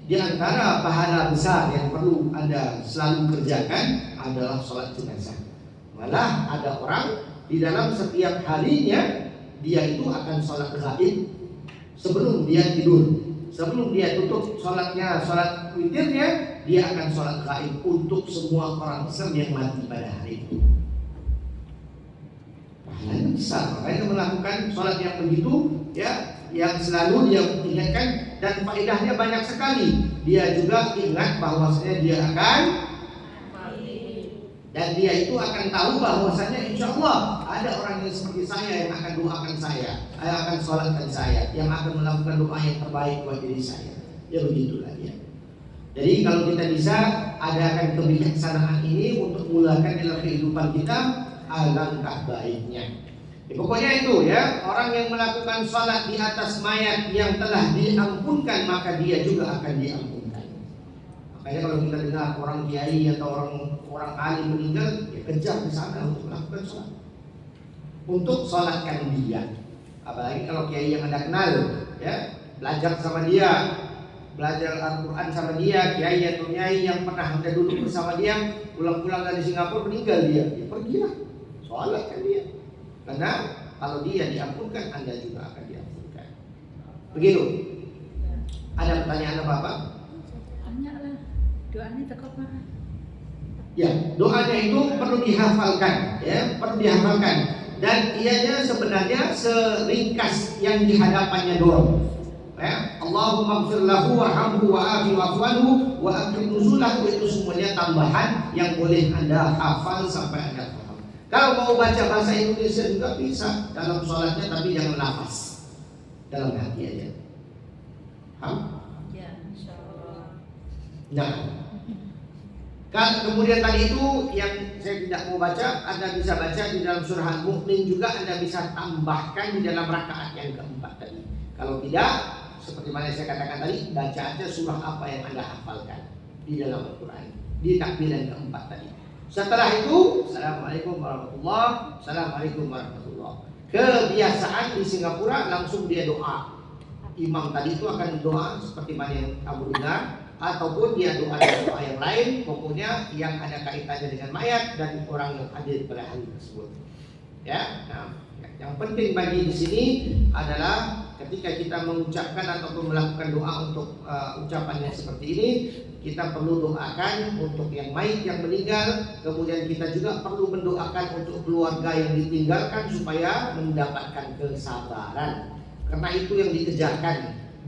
di antara pahala besar yang perlu Anda selalu kerjakan adalah sholat jenazah. Malah ada orang di dalam setiap harinya dia itu akan sholat gaib sebelum dia tidur. Sebelum dia tutup sholatnya, sholat witirnya, dia akan sholat gaib untuk semua orang Islam yang mati pada hari itu. Pahalanya besar, makanya melakukan sholat yang begitu, ya, yang selalu dia ingatkan, dan faedahnya banyak sekali. Dia juga ingat bahwasanya dia akan, dan dia itu akan tahu bahwasanya insya Allah ada orang yang seperti saya yang akan doakan saya, yang akan sholatkan saya, yang akan melakukan doa yang terbaik buat diri saya. Ya begitulah dia. Jadi kalau kita bisa adakan kebijaksanaan ini untuk mulakan dalam kehidupan kita, alangkah baiknya. Pokoknya itu ya, orang yang melakukan sholat di atas mayat yang telah diampunkan, maka dia juga akan diampunkan. Makanya kalau kita dengar orang kiai atau orang alim meninggal, ya kejar ke sana untuk melakukan sholat, untuk sholatkan dia. Apalagi kalau kiai yang Anda kenal, ya, belajar sama dia, belajar Al-Quran sama dia, kiai atau nyai yang pernah Anda duduk bersama dia, pulang-pulang dari Singapura meninggal dia, ya pergilah, sholatkan dia. Karena kalau dia diampunkan, Anda juga akan diampunkan. Begitu. Ada pertanyaan apa-apa? Banyak lah. Doanya cakap mana? Ya, doanya itu perlu dihafalkan, ya, perlu dihafalkan. Dan ianya sebenarnya seringkas yang di hadapannya doang. Ya, Allahumma ighfir lahu warhamhu wa'afi wa'fuanhu wa akrim nuzulahu, itu semuanya tambahan yang boleh Anda hafal sampai Anda paham. Kalau mau baca bahasa Indonesia juga bisa dalam sholatnya, tapi jangan lafaz, dalam hati aja. Paham? Ya, insyaallah. Nah, kemudian tadi itu yang saya tidak mau baca, Anda bisa baca di dalam surah Al-Mu'min juga, Anda bisa tambahkan di dalam rakaat yang keempat tadi. Kalau tidak, seperti mana saya katakan tadi, baca aja surah apa yang Anda hafalkan di dalam Al-Quran, di takbir yang keempat tadi. Setelah itu, Assalamualaikum warahmatullahi, Assalamualaikum warahmatullahi. Kebiasaan di Singapura langsung dia doa. Imam tadi itu akan doa seperti mana yang kamu dengar, ataupun dia doa yang lain, pokoknya yang ada kaitannya dengan mayat dan orang yang hadir pada hari tersebut. Ya, nah, yang penting bagi di sini adalah ketika kita mengucapkan ataupun melakukan doa untuk ucapannya seperti ini, kita perlu doakan untuk yang mayit yang meninggal, kemudian kita juga perlu mendoakan untuk keluarga yang ditinggalkan supaya mendapatkan kesabaran. Karena itu yang dikejarkan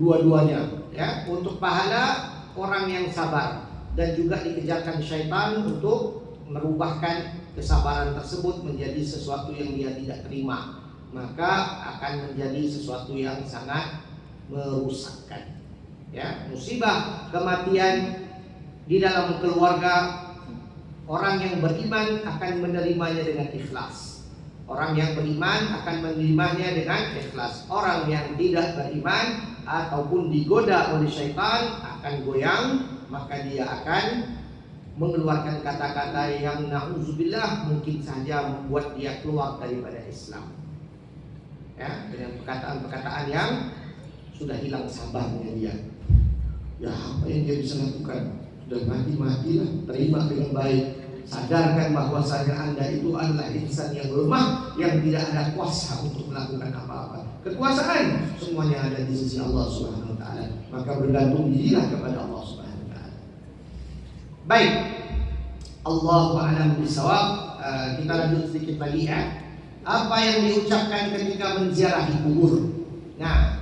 dua-duanya, ya, untuk pahala orang yang sabar, dan juga dikejarkan syaitan untuk merubahkan kesabaran tersebut menjadi sesuatu yang dia tidak terima, maka akan menjadi sesuatu yang sangat merusakkan. Ya, musibah kematian di dalam keluarga orang yang beriman akan menerimanya dengan ikhlas. Orang yang beriman akan menerimanya dengan ikhlas. Orang yang tidak beriman ataupun digoda oleh syaitan akan goyang, maka dia akan mengeluarkan kata-kata yang na'udzubillah mungkin saja membuat dia keluar daripada Islam. Ya, dengan perkataan-perkataan yang sudah hilang sabarnya dia. Ya, apa yang dia bisa lakukan? Sudah mati-matilah, terima dengan baik. Sadarkan bahwasanya Anda itu adalah insan yang lemah, yang tidak ada kuasa untuk melakukan apa-apa. Kekuasaan semuanya ada di sisi Allah Subhanahu wa taala. Maka bergantung dirilah kepada Allah Subhanahu wa taala. Baik. Allahu a'lam bishawab. Kita lanjut sedikit lagi ya. apa yang diucapkan ketika menziarahi kubur. Nah,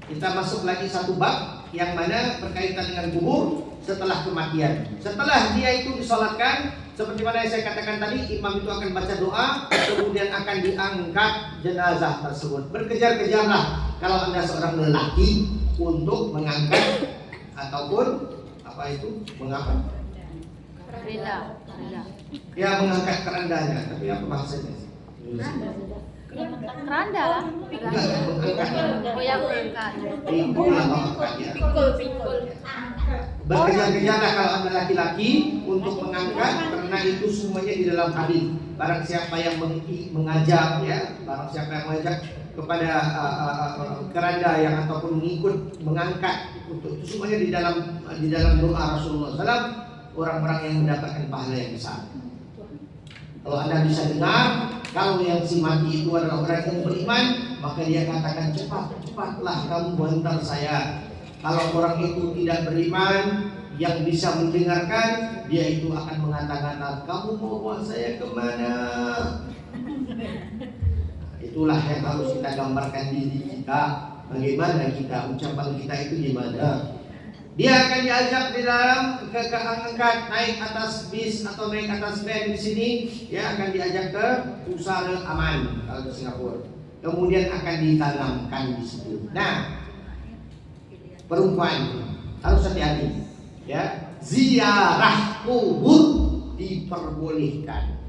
kita masuk lagi satu bab yang mana berkaitan dengan kubur setelah kematian. Setelah dia itu disolatkan, seperti mana yang saya katakan tadi, imam itu akan baca doa, kemudian akan diangkat jenazah tersebut. Berkejar-kejarlah kalau Anda seorang lelaki untuk mengangkat ataupun apa itu, mengapa? Rela. Ya, mengangkat kerandanya. Tapi apa bahasanya? Keranda lah. Enggak, mengangkat. Oh yang angkat. Pikul lah mengangkat ya. Berkejar-kejarlah kalau Anda laki-laki untuk mengangkat, karena itu semuanya di dalam hadis. Barang siapa yang mengajak ya, barang siapa yang mengajak kepada keranda yang ataupun mengikut mengangkat, untuk itu semuanya di dalam doa Rasulullah SAW, orang-orang yang mendapatkan pahala yang besar. Kalau Anda bisa dengar, kalau yang si mati itu adalah orang yang beriman, maka dia katakan, cepatlah kamu bantar saya. Kalau orang itu tidak beriman, yang bisa mendengarkan, dia itu akan mengatakan, kamu mau bawa saya kemana? Itulah yang harus kita gambarkan diri kita. Bagaimana kita, ucapan kita itu gimana? Dia akan diajak di dalam keangkat naik atas bis atau naik atas van di sini, ya akan diajak ke Pusara Aman kalau di Singapura. Kemudian akan ditanamkan di situ. Nah, perempuan harus hati-hati, ya. Ziarah kubur diperbolehkan,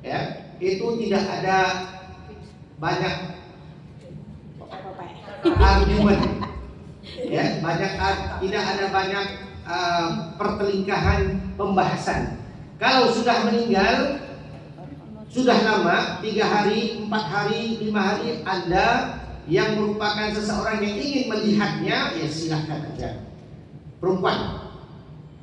ya. Itu tidak ada banyak argumen. Ya, tidak ada banyak pertelingkahan pembahasan. Kalau sudah meninggal, sudah lama, 3 hari, 4 hari, 5 hari, Anda yang merupakan seseorang yang ingin melihatnya, ya silahkan aja. Perempuan,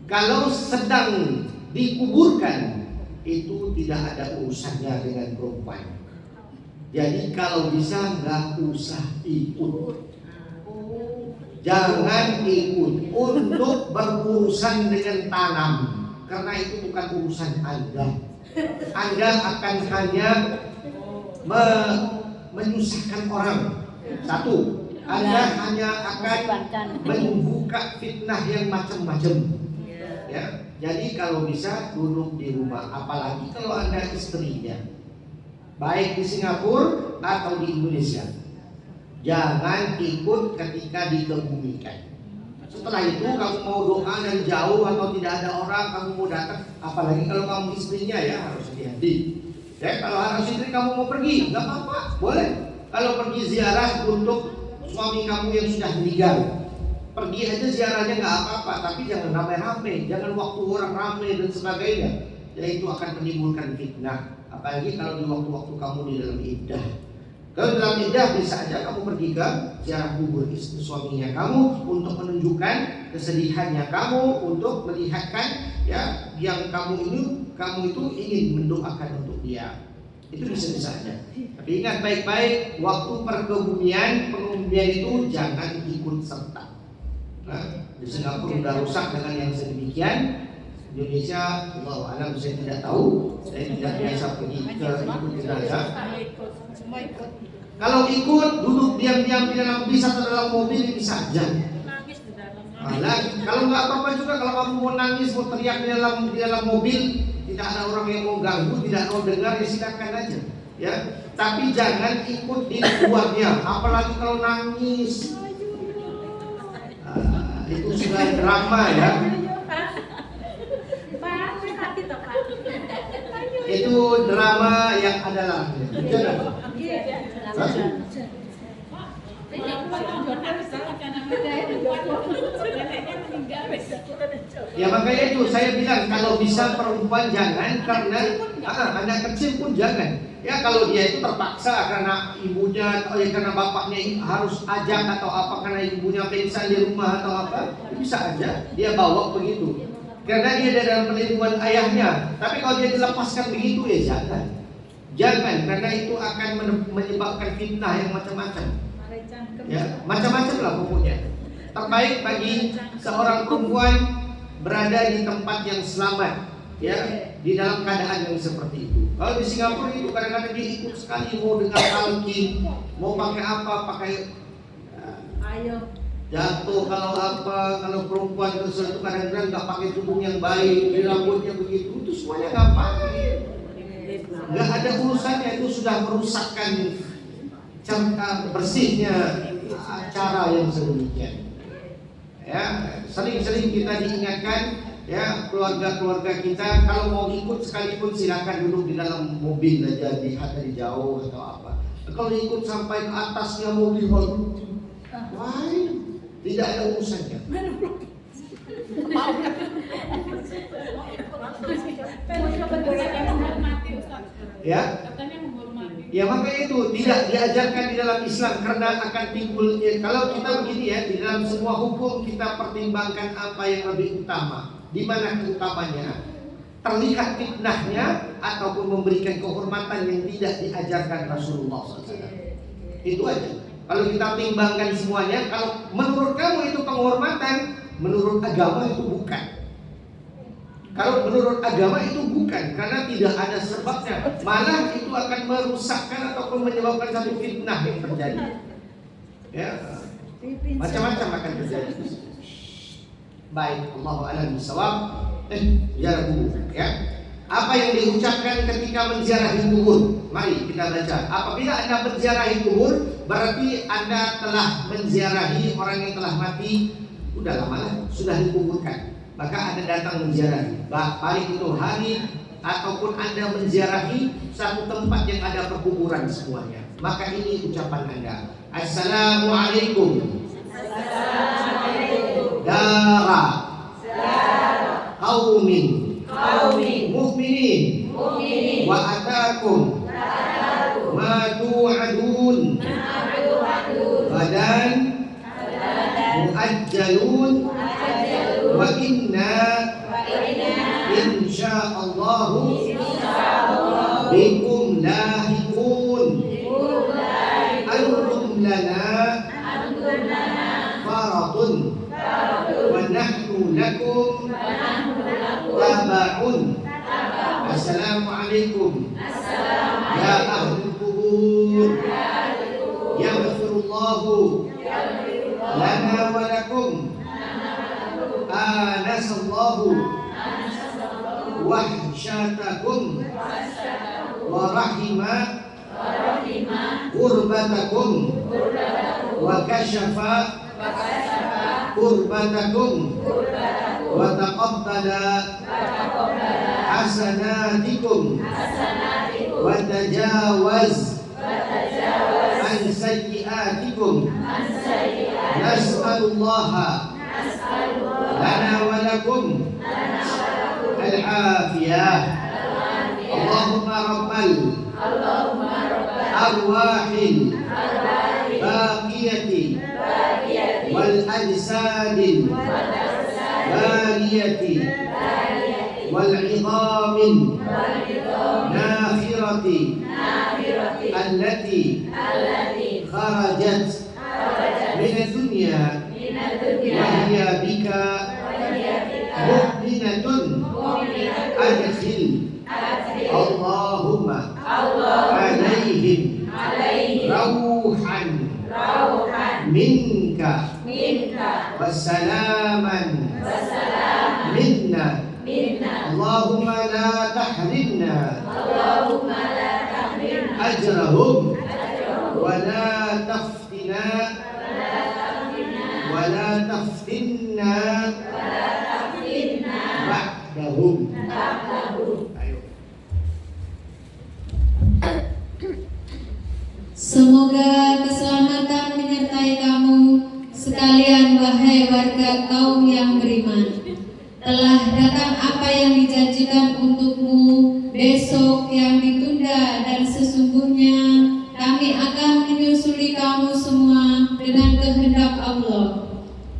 kalau sedang dikuburkan, itu tidak ada urusannya dengan perempuan. Jadi kalau bisa nggak usah ikut. Jangan ikut untuk berurusan dengan tanam, karena itu bukan urusan Anda. Anda akan hanya menyusahkan orang. Satu, Anda hanya akan membuka fitnah yang macam-macam. Ya, jadi kalau bisa duduk di rumah, apalagi kalau Anda istrinya, baik di Singapura atau di Indonesia. Jangan ikut ketika dikebumikan. Setelah itu kamu mau doa dari jauh atau tidak ada orang, kamu mau datang, apalagi kalau kamu istrinya, ya harus hati-hati. Ya, kalau harus istri kamu mau pergi, nggak apa-apa, boleh. Kalau pergi ziarah untuk suami kamu yang sudah meninggal, pergi aja ziarahnya nggak apa-apa, tapi jangan rame-rame, jangan waktu orang rame dan sebagainya. Ya itu akan menimbulkan fitnah. Apalagi kalau di waktu-waktu kamu di dalam iddah. Kalau dalam iddah bisa aja kamu pergi ke ziarah kubur istri suaminya kamu untuk menunjukkan kesedihannya kamu, untuk melihatkan ya yang kamu itu ingin mendoakan untuk dia. Itu bisa aja. Tapi ingat baik-baik, waktu pengebumian itu jangan ikut serta. Nah, di Singapura sudah rusak dengan yang sedemikian. Indonesia, Allah alam saya tidak tahu, saya tidak biasa pergi ke ikut jenazah. Kalau ikut duduk diam-diam di dalam bis atau dalam mobil bisa aja. Kalau nggak apa-apa juga, kalau kamu mau nangis, mau teriak di dalam mobil, tidak ada orang yang mau ganggu, tidak mau dengar, ya silakan aja. Ya, tapi jangan ikut di luarnya, apalagi kalau nangis. Itu sudah drama ya. Itu drama yang adalah ya makanya itu saya bilang kalau bisa perempuan jangan, karena anak kecil pun jangan. Ya kalau dia itu terpaksa karena ibunya atau karena bapaknya harus ajak atau apa, karena ibunya pingsan di rumah atau apa, bisa aja dia bawa begitu. Karena dia dalam perlindungan ayahnya. Tapi kalau dia dilepaskan begitu, ya jangan, karena itu akan menyebabkan fitnah yang macam-macam. Ya, macam-macam lah pokoknya. Terbaik bagi seorang perempuan berada di tempat yang selamat. ya di dalam keadaan yang seperti itu. Kalau di Singapura itu kadang-kadang dia ikut sekali mau dengar talqin, mau pakai apa, pakai Ayo. jatuh kalau perempuan itu kadang-kadang nggak pakai tudung yang baik, di rambutnya begitu, itu semuanya nggak pakai. Nggak ada urusannya, itu sudah merusakkan bersihnya acara yang sedemikian. Ya, sering-sering kita diingatkan ya keluarga-keluarga kita kalau mau ikut sekalipun silakan duduk di dalam mobil aja, lihat dari jauh atau apa. Kalau ikut sampai ke atasnya mobil, wah, tidak ada urusannya. Ya, ya makanya itu tidak diajarkan di dalam Islam karena akan timbul. Kalau kita begini ya, di dalam semua hukum kita pertimbangkan apa yang lebih utama. Di mana keutamanya? Terlihat fitnahnya ataupun memberikan kehormatan yang tidak diajarkan Rasulullah SAW. Itu aja. Kalau kita timbangkan semuanya, kalau menurut kamu itu penghormatan, menurut agama itu bukan. Kalau menurut agama itu bukan, karena tidak ada sebabnya. Malah itu akan merusakkan ataupun menyebabkan satu fitnah yang terjadi. Ya, macam-macam akan terjadi. Baik, Allahu a'lam bishawab. Ziarah kubur, ya. Apa yang diucapkan ketika menziarahi kubur? Mari kita baca. Apabila Anda menziarahi kubur, berarti Anda telah menziarahi orang yang telah mati. Udah lama lah, sudah dikuburkan. Maka Anda datang menziarahi. Baik itu hari ataupun Anda menziarahi satu tempat yang ada perkuburan semuanya. Maka ini ucapan Anda. Assalamualaikum. Dara qaumin mu'minin wa atakum ma tu'adun badan muajjalun wa inna insyaallah bikum lahiqun antum lana faratun wa nahnu lakum tabaun. Assalamualaikum ya ahlul kubur, yaghfirullahu lana wa lakum, anasallahu wahsyatakum wa rahima qurbatakum wa kasyafa qurbatakum wa taqabbala hasanatikum wa tajawaz an sayyiatikum. Nas'alullaha lana wa lakum al-afiyah. Allahumma rabbal arwahil baqiyati wal ajsadil baliyati wal idhamin nakhirati allati kharajat min ad-dunya wa hiya bika mu'minatun adkhil Allahumma alaihim rauhan minka wassalaman minna. Allahumma la tahrimna ajrahum wa la taftina ba'dahum. Ayo. Semoga keselamatan menyertai kamu sekalian, wahai warga kaum yang beriman. Telah datang apa yang dijanjikan untukmu besok yang ditunda, dan sesungguhnya kami akan menyusuli kamu semua dengan kehendak Allah.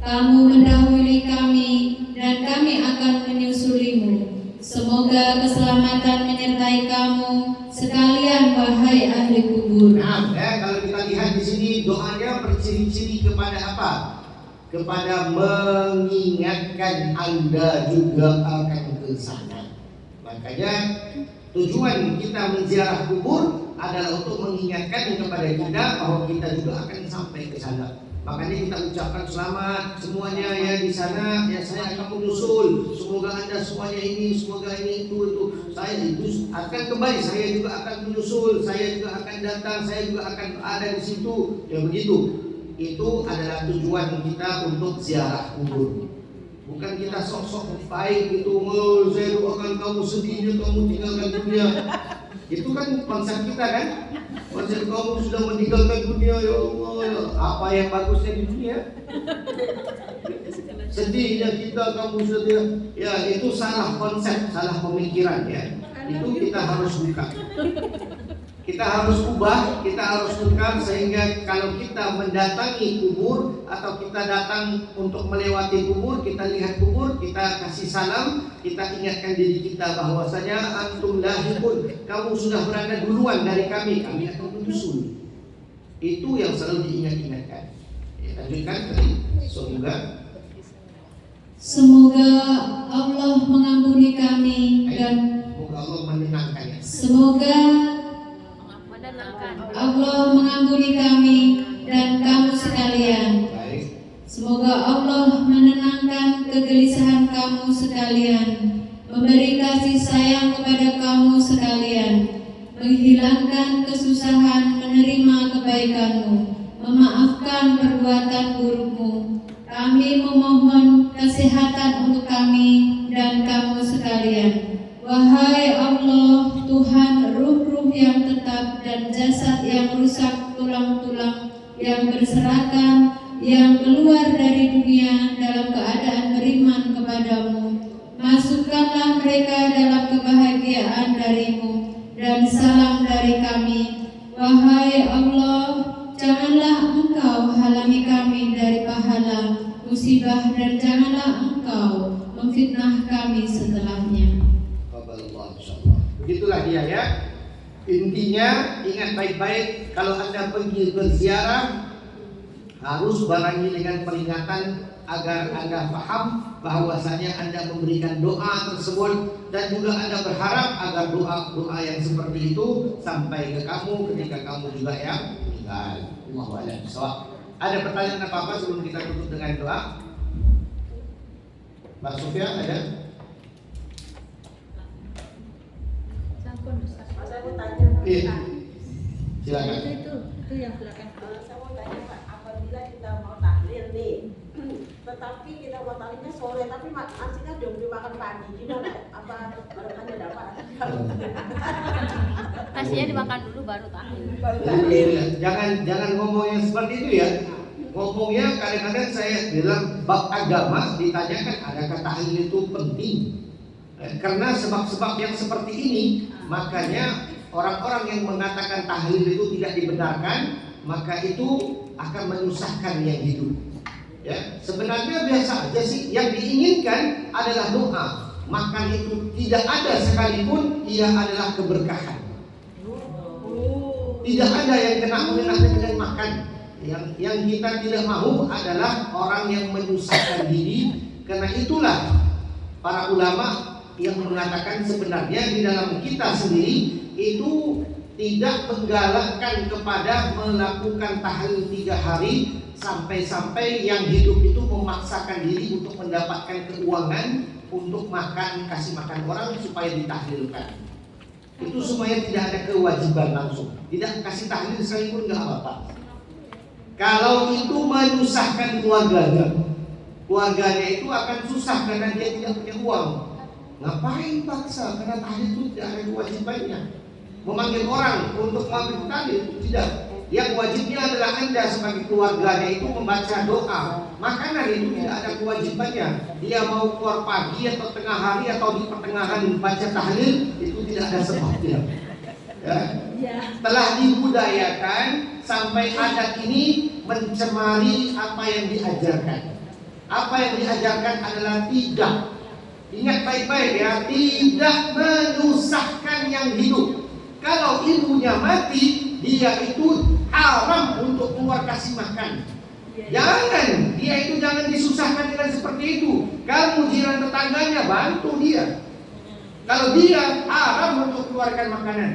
Kamu mendahului kami dan kami akan menyusulimu. Semoga keselamatan menyertai kamu sekalian, wahai ahli kubur. Nah, kalau kita lihat di sini doanya berciri-ciri kepada apa? Kepada mengingatkan Anda juga akan ke sana. Makanya tujuan kita menziarah kubur adalah untuk mengingatkan kepada kita bahwa kita juga akan sampai ke sana. Makanya kita ucapkan selamat semuanya ya di sana, ya saya akan menyusul. Semoga Anda semuanya ini, semoga ini itu. Saya itu akan kembali, saya juga akan menyusul, saya juga akan datang, saya juga akan ada di situ. Ya begitu. Itu adalah tujuan kita untuk ziarah kubur. Bukan kita sok-sok baik itu, saya doakan kamu sedihnya kamu tinggalkan dunia. Itu kan konsep kita kan. Konsep kamu sudah meninggalkan dunia, ya Allah. Apa yang bagusnya di dunia? Sedihnya kita kamu sudah. Ya itu salah konsep, salah pemikiran ya. Itu kita harus buka. Kita harus ubah, kita harus tukar sehingga kalau kita mendatangi kubur atau kita datang untuk melewati kubur, kita lihat kubur, kita kasih salam, kita ingatkan diri kita bahwasanya antum lahirun, kamu sudah berada duluan dari kami akan menyusul. Itu yang selalu diingat-ingatkan. Ya, lanjutkan tadi. Semoga Allah mengampuni kami dan semoga Allah menenangkannya. Semoga Allah mengampuni kami dan kamu sekalian. Semoga Allah menenangkan kegelisahan kamu sekalian, memberi kasih sayang kepada kamu sekalian, menghilangkan kesusahan, menerima kebaikanmu, memaafkan perbuatan burukmu. Kami memohon kesehatan untuk kami dan kamu sekalian. Wahai Allah, Tuhan ruh-ruh yang tetap dan jasad yang rusak, tulang-tulang yang berserakan, yang keluar dari dunia dalam keadaan beriman kepadamu. Masukkanlah mereka dalam kebahagiaan darimu dan salam dari kami. Wahai Allah, janganlah Engkau halangi kami dari pahala, musibah, dan janganlah Engkau memfitnah kami setelahnya. Begitulah dia ya. Intinya ingat baik-baik, kalau Anda pergi berziarah harus barengi dengan peringatan agar Anda paham bahwasanya Anda memberikan doa tersebut dan juga Anda berharap agar doa-doa yang seperti itu sampai ke kamu ketika kamu juga yang meninggal. Ada pertanyaan apa-apa sebelum kita tutup dengan doa? Mbak Sofia ada? Saya mau tanya Pak. Iya. Silakan. Itu yang belakang. Saya mau tanya Pak, apabila kita mau tahlil nih, tetapi kita mau tahlilnya sore, tapi nasinya udah beli makan pagi, gimana? Apa barokahnya dapat? Nasinya dimakan dulu baru tahlil. Jangan ngomong yang seperti itu ya. Ngomongnya kadang-kadang saya dalam bab agama ditanyakan adakah tahlil itu penting? Karena sebab-sebab yang seperti ini, makanya orang-orang yang mengatakan tahlil itu tidak dibenarkan, maka itu akan menyusahkan yang hidup. Ya, sebenarnya biasa aja sih. Yang diinginkan adalah doa. Makan itu tidak ada sekalipun ia adalah keberkahan. Tidak ada yang kena mengenai dengan makan. Yang kita tidak mau adalah orang yang menyusahkan diri. Karena itulah para ulama yang mengatakan sebenarnya di dalam kita sendiri itu tidak menggalakkan kepada melakukan tahlil 3 hari sampai-sampai yang hidup itu memaksakan diri untuk mendapatkan keuangan untuk makan, kasih makan orang supaya ditahlilkan. Itu semuanya tidak ada kewajiban langsung. Tidak kasih tahlil sekalipun nggak apa-apa. Kalau itu menyusahkan keluarganya itu akan susah karena dia tidak punya uang. Ngapain paksa? Karena tahlil itu tidak ada kewajibannya. Memanggil orang untuk mengambil tahlil itu tidak. Yang wajibnya adalah Anda sebagai keluarganya itu membaca doa. Makanan itu tidak ada kewajibannya. Dia mau keluar pagi atau tengah hari atau di pertengahan baca tahlil itu tidak ada sebabnya. Ya. Telah dibudayakan sampai adat ini mencemari apa yang diajarkan. Apa yang diajarkan adalah tidak. Ingat baik-baik ya, tidak menyusahkan yang hidup. Kalau ibunya mati, dia itu haram untuk keluar kasih makan. Jangan, dia itu jangan disusahkan dengan seperti itu. Kamu jiran tetangganya, bantu dia. Kalau dia haram untuk keluarkan makanan,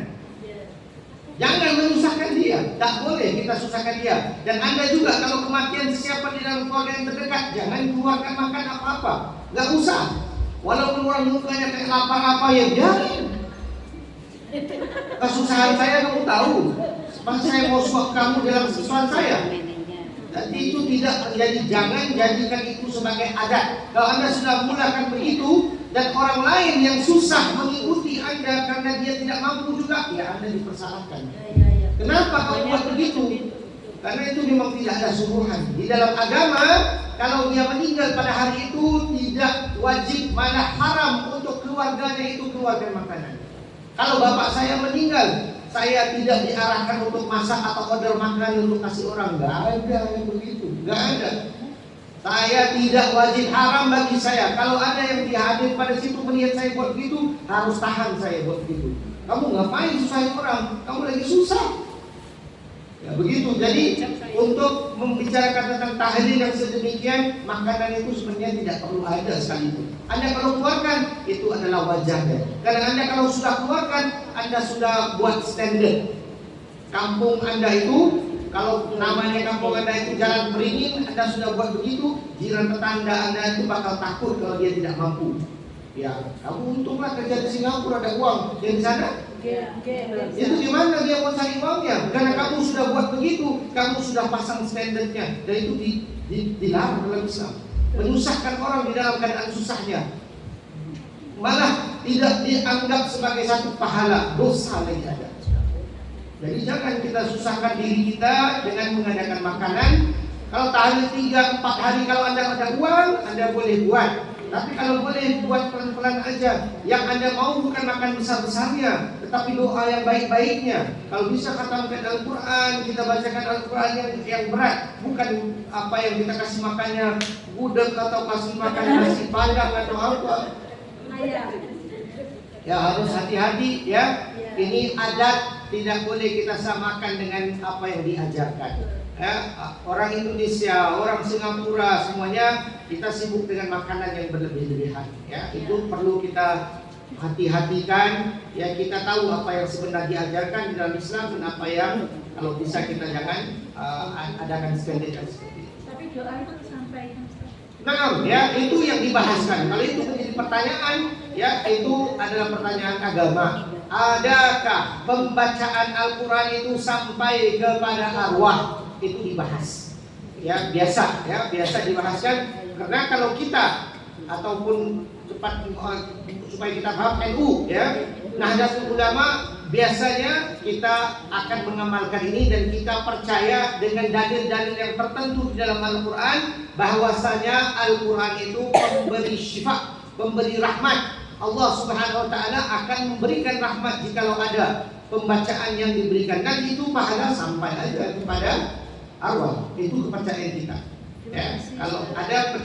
jangan menyusahkan dia. Tak boleh kita susahkan dia. Dan Anda juga kalau kematian sesiapa di dalam keluarga yang terdekat, jangan keluarkan makan apa-apa. Gak usah. Walaupun orang mukanya kayak lapar-lapar, ya biarin. Kesusahan saya kamu tahu. Pas saya mau suap kamu dalam kesusahan saya. Jadi itu tidak menjadi, jangan jadikan itu sebagai adat. Kalau Anda sudah mulakan begitu dan orang lain yang susah mengikuti Anda karena dia tidak mampu juga, ya Anda dipersalahkan. Kenapa kamu buat begitu? Karena itu memang tidak ada suruhan. Di dalam agama, kalau dia meninggal pada hari itu tidak wajib, malah haram untuk keluarganya itu keluarkan makanan. Kalau bapak saya meninggal, saya tidak diarahkan untuk masak atau order makanan untuk kasih orang. Gak ada yang begitu, gak ada. Saya tidak wajib, haram bagi saya. Kalau ada yang dihadir pada situ melihat saya buat begitu, harus tahan saya buat begitu. Kamu ngapain susahin orang? Kamu lagi susah. Ya begitu. Jadi untuk membicarakan tentang tahlil yang sedemikian, makanan itu sebenarnya tidak perlu ada sekalipun. Anda kalau keluarkan, itu adalah wajarnya. Karena Anda kalau sudah keluarkan, Anda sudah buat standar. Kampung Anda itu, kalau namanya kampung Anda itu jalan beringin, Anda sudah buat begitu, jiran tetangga Anda itu bakal takut kalau dia tidak mampu. Ya, kamu untunglah kerja di Singapura ada uang, yang di sana itu gimana dia mau cari uangnya? Karena kamu sudah buat begitu, kamu sudah pasang standarnya, dan itu dilarang dalam Islam. Menyusahkan orang di dalam keadaan susahnya, malah tidak dianggap sebagai satu pahala, dosa lagi ada. Jadi jangan kita susahkan diri kita dengan mengadakan makanan. Kalau tahlil 3-4 hari, kalau Anda ada uang, Anda boleh buat. Tapi kalau boleh buat pelan-pelan aja. Yang Anda mau bukan makan besar-besarnya, tetapi doa yang baik-baiknya. Kalau bisa katakan Al-Quran, kita bacakan Al-Quran yang berat, bukan apa yang kita kasih makannya gudeg atau kasih makan nasi padang atau apa. Ya harus hati-hati ya. Ini adat, tidak boleh kita samakan dengan apa yang diajarkan. Ya, orang Indonesia, orang Singapura, semuanya kita sibuk dengan makanan yang berlebih-lebihan. Ya, itu perlu kita hati-hatikan. Ya, kita tahu apa yang sebenarnya diajarkan di dalam Islam dan apa yang kalau bisa kita jangan adakan seperti itu. Tapi doa itu disampaikan. Nah, ya itu yang dibahaskan. Kalau itu menjadi pertanyaan, ya itu adalah pertanyaan agama. Adakah pembacaan Al-Quran itu sampai kepada arwah? Itu dibahas. Ya biasa dibahaskan. Karena kalau kita ataupun supaya kita paham NU, ya Nahdlatul Ulama biasanya kita akan mengamalkan ini dan kita percaya dengan dalil-dalil yang tertentu di dalam Al-Quran bahwasanya Al-Quran itu memberi syifa, memberi rahmat. Allah Subhanahu wa taala akan memberikan rahmat jikalau ada pembacaan yang diberikan, dan itu pahala sampai aja kepada arwah. Itu kepercayaan kita. Ya, kalau ada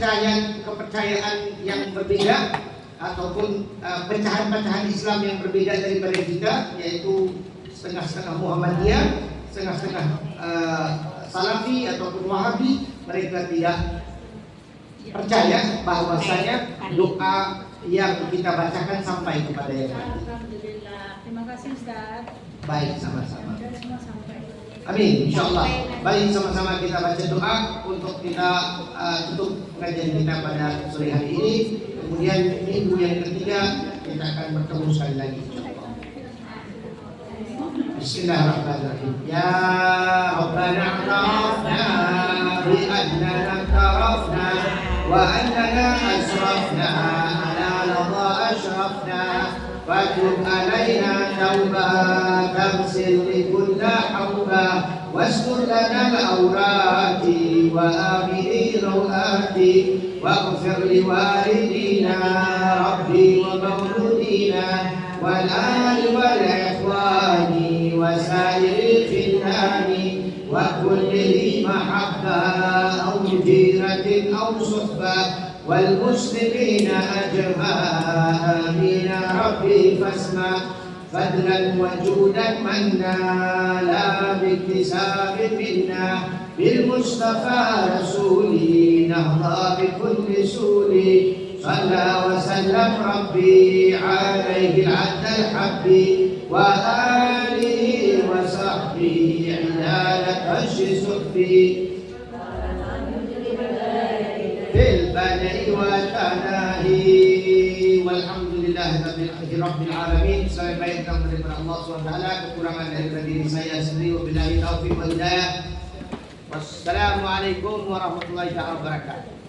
kepercayaan yang berbeda ataupun pecahan-pecahan Islam yang berbeda daripada kita, yaitu setengah-setengah Muhammadiyah, setengah-setengah Salafi ataupun Wahabi, mereka tidak percaya bahwasanya doa yang kita bacakan sampai kepada yang lain. Alhamdulillah. Terima kasih Ustaz. Baik, sama-sama. Sudah semua sampai. Amin, insyaallah. Baik, sama-sama kita baca doa untuk kita tutup pengajian kita pada sore hari ini. Kemudian minggu yang ketiga kita akan bertemu sekali lagi. Bismillahirrahmanirrahim. Ya Rabbana a'tafna bi annana tarafna wa annana asrafna ala ladha ashrafna fatub alaina tawbah tamsil li kulla hawba wastur lana al-awrati wa amini rawati واغفر لوالدينا ربي ومولودينا والآل والإخوان وسائر الخلان وكل ذي محبة أو جيرة أو صحبة والمسلمين أجمعين ربي فاسمع فضلا وجودا منا لا باكتساب منا بالمصطفى رسولي نهضى بكل سولي صلى وسلم ربي عليه العد الحبي وآله وصحبه عدالة الشسفي في البدء والتناهي والحمد لله رب العالمين. Saya baikkan daripada Allah SWT, kekurangan daripada diri saya sendiri. Wabillahi taufiq wal hidayah. Wassalamualaikum warahmatullahi wabarakatuh.